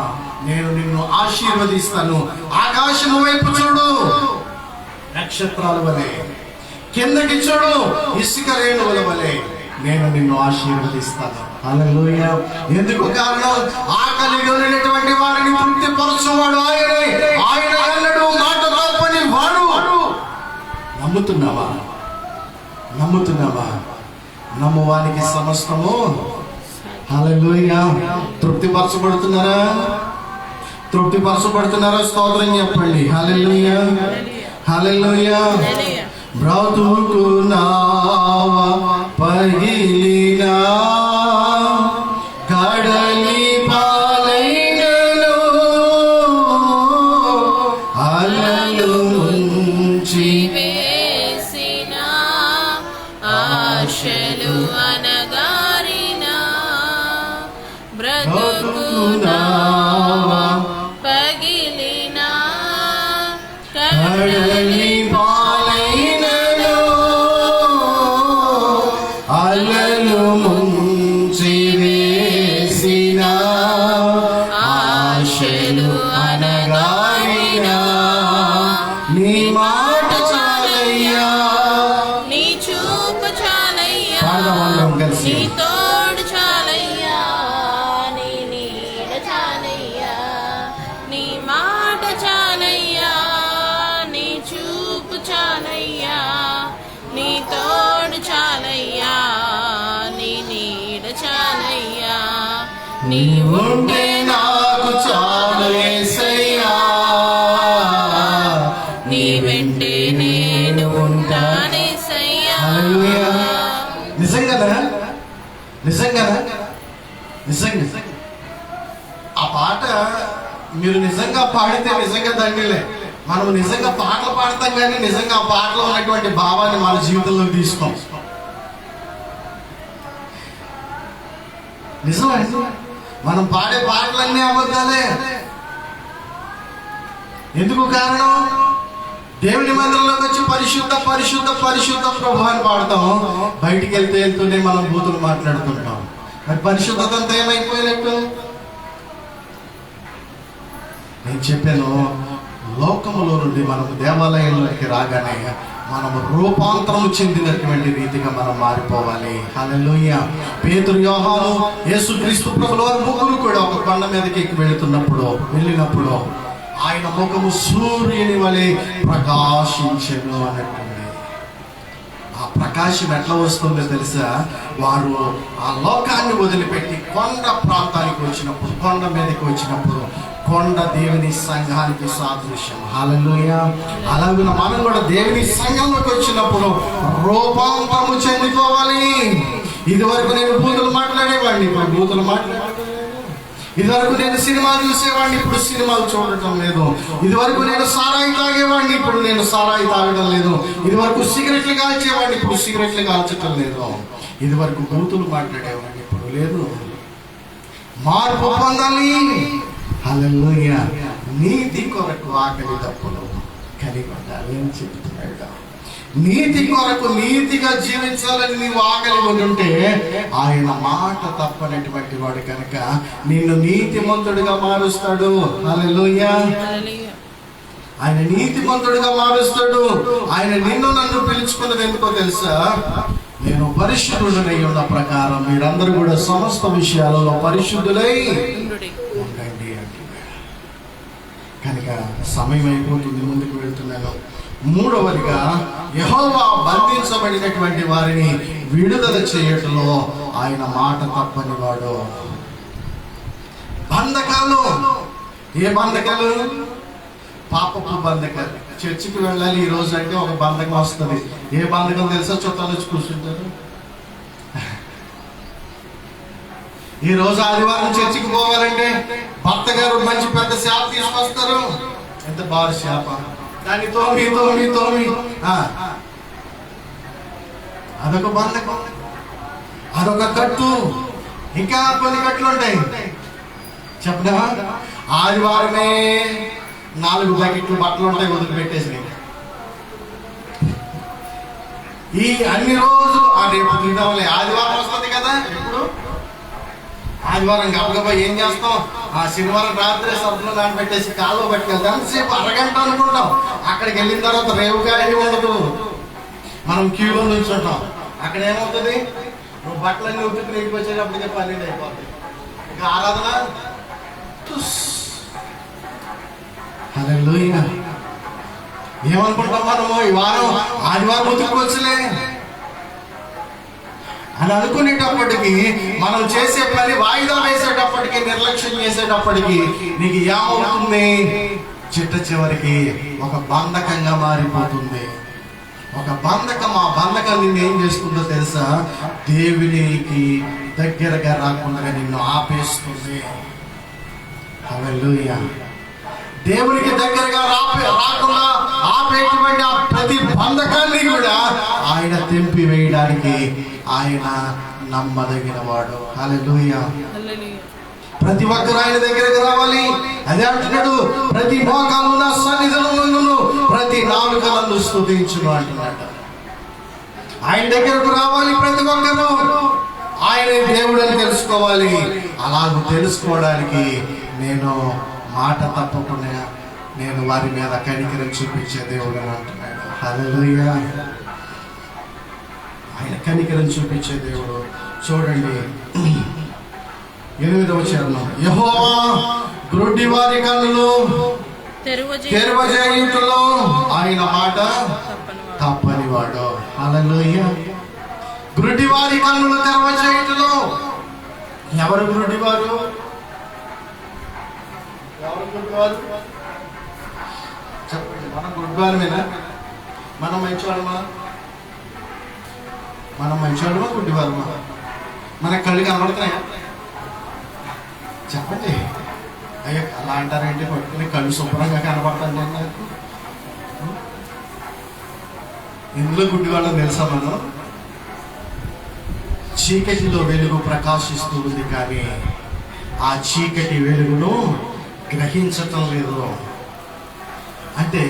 నేను నిన్ను ఆశీర్వదిస్తాను. ఆకాశము వైపు చూడు, నక్షత్రాల వలె, కిందకి చూడు, ఇసుక రేణువుల వలె నేను నిన్ను ఆశీర్వదిస్తాను. హల్లెలూయా. ఎందుకు కారణం? ఆకలి కలిగినటువంటి వారిని తృప్తిపరచువాడు ఆయనే. ఆయన ఎన్నడూ మాట తప్పని వాడు. నమ్ముతున్నావా? నమ్ముతున్నావా? నమ్మువానికి సమస్తము. హల్లెలూయా. తృప్తిపరచబడుతున్నారా? తృప్తిపరచబడుతున్నారా? స్తోత్రం చెప్పండి. హల్లెలూయా. హల్లెలూయా. బ్రతుకునా పగిలినా కడలి పాలైనను అలలు ముంచి వేసిన ఆశలు అనగారిన బ్రతుకునా పగిలిన కడలి పాలైనను అలలు ముంచి వేసిన ఆశలు అనగారిన నీ మాట చాలయ్యా, నీ చూపు చాలయ్యా, పాడదాం కలిసి. నీ తోడు చాలయ్యా, నీ నీడ చాలయ్యా, నీ మాట చాలయ్యా, నీ చూపు చాలయ్యా, నీ తోడు చాలయ్యా, నీ నీడ చాలయ్యా, నీ ఉంటే నాకు చాలు యేసయ్యా, నీ వెంటే నేను ఉంటానేసయ్యా. హల్లెలూయా. నిజంగానా? నిజంగానా? నిజంగా ఆ పాట మీరు నిజంగా పాడితే నిజంగా దండిలే. మనం నిజంగా పాటలు పాడతాం కానీ నిజంగా ఆ పాటలో ఉన్నటువంటి భావాన్ని మన జీవితంలోకి తీసుకోం. నిజమండి, మనం పాడే పాటలన్నీ అబద్ధాలే. ఎందుకు కారణం? దేవుని మందిరంలోకి వచ్చి పరిశుద్ధ పరిశుద్ధ పరిశుద్ధ ప్రభు అని పాడతాం. బయటికి వెళ్తూనే మనం బూతులు మాట్లాడుతుంటాం. మరి పరిశుద్ధత అంతా ఏమైపోయినట్టు? నేను చెప్పాను, లోకములో నుండి మనము దేవాలయంలోకి రాగానే మనము రూపాంతరం చెందినటువంటి రీతిగా మనం మారిపోవాలి. హల్లెలూయా. పేతురు, యోహాను, యేసుక్రీస్తు ప్రభుల వారు ముగ్గురు కూడా ఒక కొండ మీదకి ఎక్కి వెళ్ళినప్పుడు ఆయన ముఖము సూర్యుని వలె ప్రకాశించెను అన్నట్టుంది. ఆ ప్రకాశం ఎట్లా వస్తుందో తెలుసా? వారు ఆ లోకాన్ని వదిలిపెట్టి కొండ ప్రాంతానికి వచ్చినప్పుడు, కొండ మీదకి వచ్చినప్పుడు, కొండ దేవుని సంఘానికి సాదృశ్యం. హల్లెలూయా. అలాగే మనం కూడా దేవుని సంఘంలోకి వచ్చినప్పుడు రూపాంతరము చెందుకోవాలి. ఇదివరకు నేను బూతులు మాట్లాడేవాడిని, ఇప్పుడు బూతులు మాట్లాడేవాడిని. ఇదివరకు నేను సినిమాలు చూసేవాడిని, ఇప్పుడు సినిమాలు చూడటం లేదు. ఇదివరకు నేను సారాయి తాగేవాడిని, ఇప్పుడు నేను సారాయి తాగడం లేదు. ఇదివరకు సిగరెట్లు కాల్చేవాడిని, ఇప్పుడు సిగరెట్లు కాల్చటం లేదు. ఇదివరకు బూతులు మాట్లాడేవాడిని, ఇప్పుడు లేదు. మార్పు పొందాలి. హల్లెలూయా. నీతి కొరకు ఆకలి దప్పులు కలిగి ఉండాలి అని చెప్తున్నాడు. నీతి కొరకు నీతిగా జీవించాలని నీవు ఆకలి ఉంటే ఆయన మాట తప్పనటువంటి వాడు కనుక నిన్ను నీతిమంతుడిగా మారుస్తాడు. హల్లెలూయా. ఆయన నీతిమంతుడిగా మారుస్తాడు. ఆయన నిన్ను నన్ను పిలుచుకున్నది ఎందుకో తెలుసా? నేను పరిశుద్ధుడనై ఉన్న ప్రకారం మీరందరూ కూడా సమస్త విషయాలలో పరిశుద్ధులై ఉండండి అంటున్నాడు. కనుక సమయం అయిపోతుంది, ముందుకు వెళ్తున్నాను. మూడవదిగా, యెహోవా బంధించబడినటువంటి వారిని విడుదల చేయటంలో ఆయన మాట తప్పని వాడు. బంధకాలు, ఏ బంధకాలు? పాపపు బంధకాలు. చర్చికి వెళ్ళాలి ఈ రోజు అంటే ఒక బంధకం వస్తుంది. ఏ బంధకం తెలుసా? చుట్టాలు వచ్చి కూర్చుంటారు. ఈ రోజు ఆదివారం చర్చికి పోవాలంటే భర్త గారు మంచి పెద్ద శాప తీసుకొస్తారు. ఎంత బారు శాప, దాన్ని తోమి తోమి తోమి అదొక బంధకం, అదొక కట్టు. ఇంకా కొన్ని కట్లు ఉంటాయి. చెప్పనా? ఆదివారమే 4 బకెట్లు బట్టలు ఉంటాయి, వదిలిపెట్టేసి ఈ అన్ని రోజులు రేపు తినవలే. ఆదివారం వస్తుంది కదా, ఇప్పుడు ఆదివారం గబగబా ఏం చేస్తాం? ఆ శనివారం రాత్రి సరుకులు నానబెట్టేసి కాలువ పట్టుకెళ్తాం. అంతసేపు అరగంట అనుకుంటాం. అక్కడికి వెళ్ళిన తర్వాత రేవుగాడి ఉండదు, మనం క్యూలో నుంచుంటాం. అక్కడ ఏమవుతుంది? నువ్వు బట్టలన్నీ ఉతుకుని ఇంటికి వచ్చేటప్పటికే 12 అయిపోతుంది. ఇక ఆరాధన. హల్లెలూయా. ఏమనుకుంటాం మనము? ఈ వారం ఆదివారం ఉతుక్కోవచ్చులే అని అనుకునేటప్పటికి మనం చేసే పని వాయిదా వేసేటప్పటికి, నిర్లక్ష్యం చేసేటప్పటికి నీకు ఏమవుతుంది? చిట్ట చివరికి ఒక బంధకంగా మారిపోతుంది. ఒక బంధకం. ఆ బంధకం నిన్ను ఏం చేస్తుందో తెలుసా? దేవునికి దగ్గరగా రాకుండా నిన్ను ఆపేస్తుంది. హల్లెలూయా. దేవునికి దగ్గరగా రాకుండా ఆపేటువంటి ఆ ప్రతి బంధకాన్ని కూడా ఆయన తెంపి వేయడానికి ఆయన నమ్మదగిన వాడు. హల్లెలూయా. ప్రతి ఒక్కరు ఆయన దగ్గరకు రావాలి. అదే అంటున్నాడు, ప్రతి మోకాలు నా సన్నిధిలో ప్రతి నాలుక నన్ను స్తుతించును అంటున్నాడు. ఆయన దగ్గరకు రావాలి ప్రతి ఒక్కరు. ఆయన దేవుడు అని తెలుసుకోవాలి. అలాగ తెలుసుకోవడానికి నేను మాట తప్పకుండా నేను వారి మీద కనికరం చూపించే దేవుడు అని అంటున్నాడు. హల్లెలూయా. ఆయన కనికరం చూపించే దేవుడు. చూడండి 8వ చరణం. యెహోవా గ్రుడ్డి వారి కన్నులు తెరవజేయుటలో ఆయన మాట తప్పని వాడు. హల్లెలూయా. గ్రుడ్డి వారి కన్నులు తెరవజేయుటలో. ఎవరు గ్రుడ్డివారు? ఎవరు గుడ్డివారు? చెప్పండి. మనం గుడ్డివారమేనా? మనం మంచివాళ్ళమా? మనం మంచివాళ్ళమా గుడ్డివారమా? మన కళ్ళు కనబడుతున్నాయా? చెప్పండి. అయ్యో అలా అంటారేంటి? పట్టుకుని కళ్ళు శుభ్రంగా కనబడతాను నాకు. ఇందులో గుడ్డివాళ్ళని తెలుసా? మనం చీకటిలో వెలుగు ప్రకాశిస్తూ ఉంది, కానీ ఆ చీకటి వెలుగును గ్రహించటం లేదు. అంటే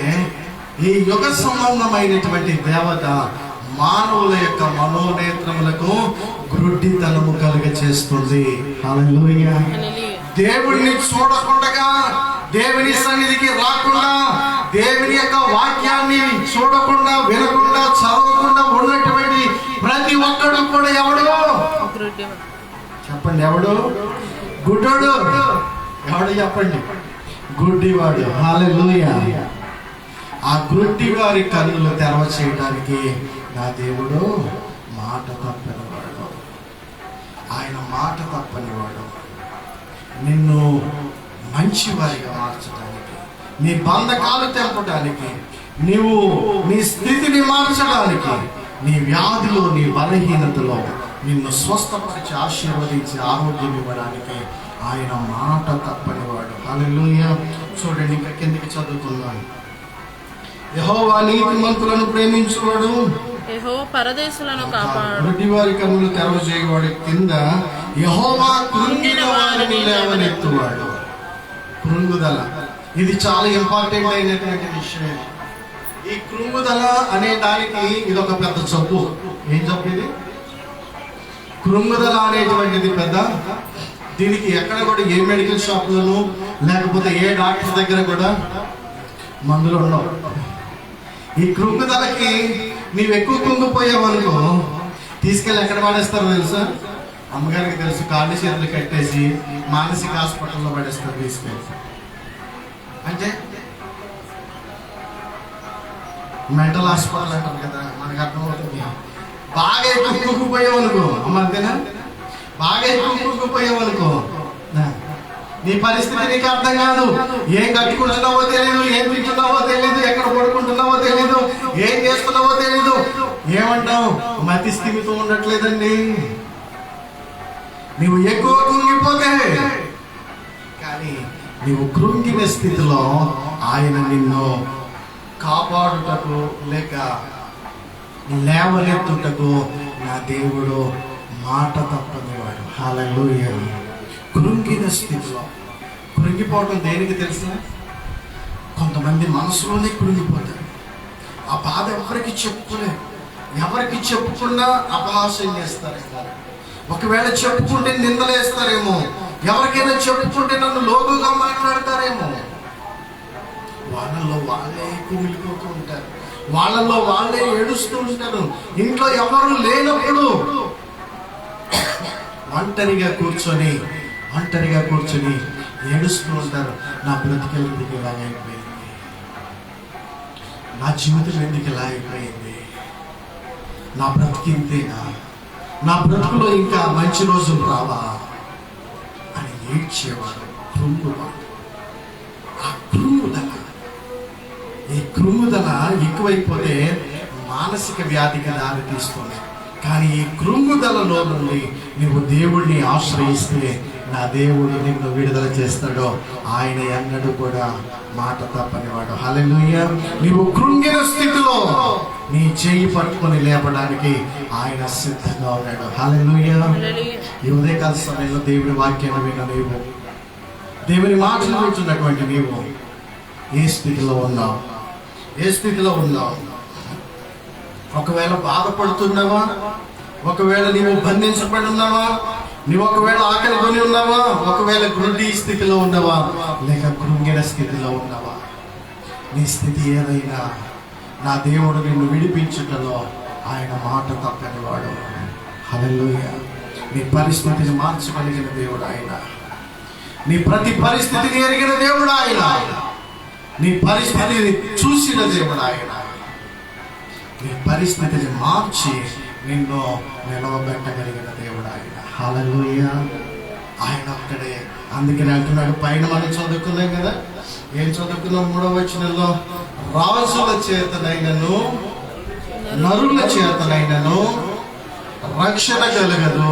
ఈ యుగ సంబంధమైనటువంటి దేవత మానవుల యొక్క మనోనేత్రములకు గ్రుడ్డితనము కలుగ చేస్తుంది. హల్లెలూయా. దేవుడిని చూడకుండా, దేవుని సన్నిధికి రాకుండా, దేవుని యొక్క వాక్యాన్ని చూడకుండా, వినకుండా, చదవకుండా ఉన్నటువంటి ప్రతి ఒక్కడు కూడా ఎవడు? చెప్పండి. ఎవడు గుడ్డోడు? ఎవడు చెప్పండి? గుడ్డివాడు. హల్లెలూయా. ఆ గుడ్డి వారి కన్నులు తెరవ చేయడానికి నా దేవుడు మాట తప్పనివాడు. ఆయన మాట తప్పనివాడు. నిన్ను మంచివారిగా మార్చడానికి, నీ బంధకాలు తెంపడానికి, నీవు నీ స్థితిని మార్చడానికి, నీ వ్యాధిలో నీ బలహీనతలో నిన్ను స్వస్థపరిచి ఆశీర్వదించి ఆరోగ్యం ఇవ్వడానికి ఆయన మాట తప్పనివాడు. హల్లెలూయా. చూడండి, ఇంకా కిందికి చదువుతున్నాను. యెహోవా నీతిమంతులను ప్రేమించువాడు, యెహోవా పరదేశులను కాపాడు. గుడ్డివారి కన్నులు తెరవజేయవాడి కింద యెహోవా కృంగిన వారిని లేవనెత్తువాడు. కృంగుదల, ఇది చాలా ఇంపార్టెంట్ అయినటువంటి విషయం. ఈ కృంగుదల అనే దానికి ఇది ఒక పెద్ద జబ్బు. ఏం జబ్బు ఇది? కృంగుదల అనేటువంటిది పెద్ద. దీనికి ఎక్కడ కూడా ఏ మెడికల్ షాప్లోనూ లేకపోతే ఏ డాక్టర్ దగ్గర కూడా మందులు ఉండవు. ఈ కృంగుదలకి నీవు ఎక్కువ కృంగిపోయావనుకో తీసుకెళ్ళి ఎక్కడ పడేస్తారో తెలుసా? అమ్మగారికి తెలుసు, కాళ్ళు చేతులు కట్టేసి మానసిక హాస్పిటల్లో పడేస్తారు తీసుకెళ్ళి. అంటే మెంటల్ హాస్పిటల్ అంటారు కదా, మనకు అర్థమవుతుంది. బాగా ఎక్కువ కృంగిపోయావనుకో, అమ్మంతేనా? బాగా ఎక్కువ కృంగిపోయావనుకో నీ పరిస్థితి నీకు అర్థం కాదు. ఏం కట్టుకుంటున్నావో తెలీదు, ఏం తింటున్నావో తెలీదు, ఎక్కడ పడుకుంటున్నావో తెలీదు, ఏం చేస్తున్నావో తెలీదు. ఏమంటావు? మతి స్థిమితో ఉండట్లేదండి. నీవు ఎక్కువ కృంగిపోతే, కానీ నీవు కృంగిన స్థితిలో ఆయన నిన్ను కాపాడుటకు లేక లేవనెత్తుటకు నా దేవుడు మాట తప్పనివాడు. హల్లెలూయా. కృంగిన స్థితిలో, కృంగిపోవడం దేనికి తెలుసా? కొంతమంది మనసులోనే కృంగిపోతారు. ఆ బాధ ఎవరికి చెప్పుకోలేరు. ఎవరికి చెప్పుకున్నా అపహాస్యం చేస్తారేమో, ఒకవేళ చెప్పుకుంటే నిందలేస్తారేమో, ఎవరికైనా చెప్పుకుంటే నన్ను లోకుగా మాట్లాడతారేమో. వాళ్ళల్లో వాళ్ళే కుమిలిపోతూ ఉంటారు, వాళ్ళల్లో వాళ్ళే ఏడుస్తూ ఉంటారు. ఇంట్లో ఎవరు లేనప్పుడు ఒంటరిగా కూర్చొని ఏడుస్తూ ఉంటారు. నా బ్రతికలు ఎందుకు ఇలా అయిపోయింది, నా జీవితం ఎందుకు ఇలా అయిపోయింది, నా బ్రతికింతేనా, నా బ్రతుకులో ఇంకా మంచి రోజులు రావా అని ఏడ్చేవాడు. కృంగువాడు. ఆ కృంగుదల, ఈ కృంగుదల ఎక్కువైపోతే మానసిక వ్యాధికి దారి తీస్తుంది. కానీ ఈ కృంగుదలలో నుండి నువ్వు దేవుడిని ఆశ్రయిస్తే నా దేవుడు నిన్ను విడుదల చేస్తాడో. ఆయన ఎన్నడూ కూడా మాట తప్పనివాడు. హల్లెలూయా. నీవు కృంగిన స్థితిలో నీ చేయి పట్టుకొని లేపడానికి ఆయన సిద్ధంగా ఉన్నాడు. హల్లెలూయా. ఈ ఉదయకాల సమయంలో దేవుడి వాక్యాన్ని విన్న నీవు, దేవుని మాటలు వింటున్నటువంటి నీవు ఏ స్థితిలో ఉన్నావు? ఏ స్థితిలో ఉన్నావు? ఒకవేళ బాధపడుతున్నావా? ఒకవేళ నీవు బంధించబడి ఉన్నావా? నీవు ఒకవేళ ఆకలి కొని ఉన్నావా? ఒకవేళ గుడ్డి స్థితిలో ఉన్నావా? లేక కృంగిన స్థితిలో ఉన్నావా? నీ స్థితి ఏదైనా నా దేవుడు నిన్ను విడిపించుటలో ఆయన మాట తప్పనివాడు. హల్లెలూయా. నీ పరిస్థితిని మార్చగలిగిన దేవుడు ఆయన. నీ ప్రతి పరిస్థితిని ఎరిగిన దేవుడు ఆయన. నీ పరిస్థితిని చూసిన దేవుడు ఆయన. నీ పరిస్థితిని మార్చి నిన్ను నిలవబెట్టగలిగిన దేవుడు ఆయన. హల్లెలూయా. ఆయన ఒక్కడే. అందుకని అంటున్నాడు, పైన మనం చదువుకున్నాం కదా, ఏం చదువుకున్నాం? 3వ వచనంలో, రాజుల చేతనైనను నరుల చేతనైనను రక్షణ కలగదు.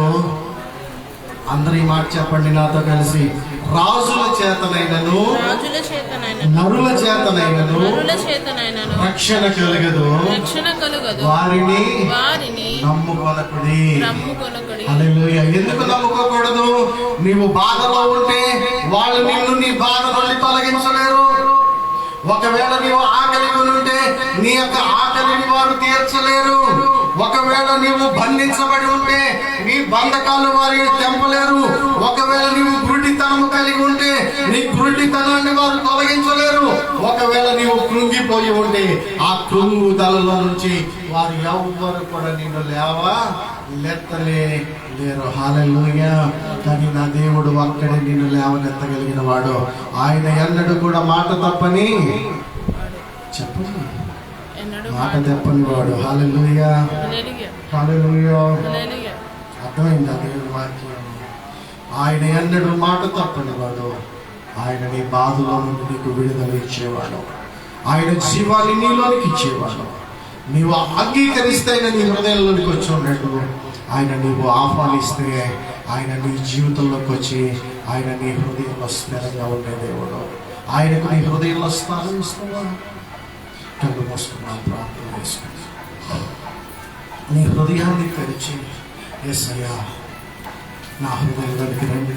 అందరూ ఈ మాట చెప్పండి నాతో కలిసి. రాజుల చేతనైనను నరుల చేతనైనను రక్షణ కలగదు, వారిని నమ్ముకొనకుడి. హల్లెలూయా. ఎందుకు నమ్ముకోకూడదు? నీవు బాధలో ఉంటే వాళ్ళు నిన్ను నీ బాధ నుండి తొలగించలేరు. ఒకవేళ నీవు ఆకలి ఉంటే నీ యొక్క ఆకలిని వారు తీర్చలేరు. ఒకవేళ నీవు బంధించబడి ఉంటే నీ బంధకాలు వారిని తెంపలేరు. ఒకవేళ నీవు గుడ్డితనము కలిగి ఉంటే నీ గుడ్డితనాన్ని వారు తొలగించలేరు. ఒకవేళ నీవు కృంగిపోయి ఉంటే ఆ కృంగుదలలో నుంచి వారు ఎవ్వరు కూడా నిన్ను లేరు. హల్లెలూయా. కానీ నా దేవుడు ఒక్కడే నిన్ను లేవనెత్తగలిగిన వాడు. ఆయన ఎన్నడూ కూడా మాట తప్పని చెప్పండి. వాడు మాట తప్పని వాడు. హల్లెలూయా, హల్లెలూయా, హల్లెలూయా. హల్లెలూయా. అర్థమైందా దేవుని వాక్యం? ఆయన ఎన్నడూ మాట తప్పని వాడు. ఆయన నీ బాధలో నుండి నీకు విడుదల ఇచ్చేవాడు. ఆయన జీవాన్ని నీలోనికి ఇచ్చేవాడు. నీవు అంగీకరిస్తే ఆయన నీ హృదయంలోనికి వచ్చి ఉన్నట్టు, ఆయన నీవు ఆహ్వానిస్తే ఆయన నీ జీవితంలోకి వచ్చి ఆయన నీ హృదయంలో స్థిరంగా ఉండే దేవుడు. ఆయనకు నీ హృదయంలో స్థానం ఇస్తావా? కళ్ళు మూసుకున్నాం, ప్రార్థన చేసుకున్నాం. నీ హృదయాన్ని తెరిచి యేసయ్యా నా హృదయంలోనికి రండి.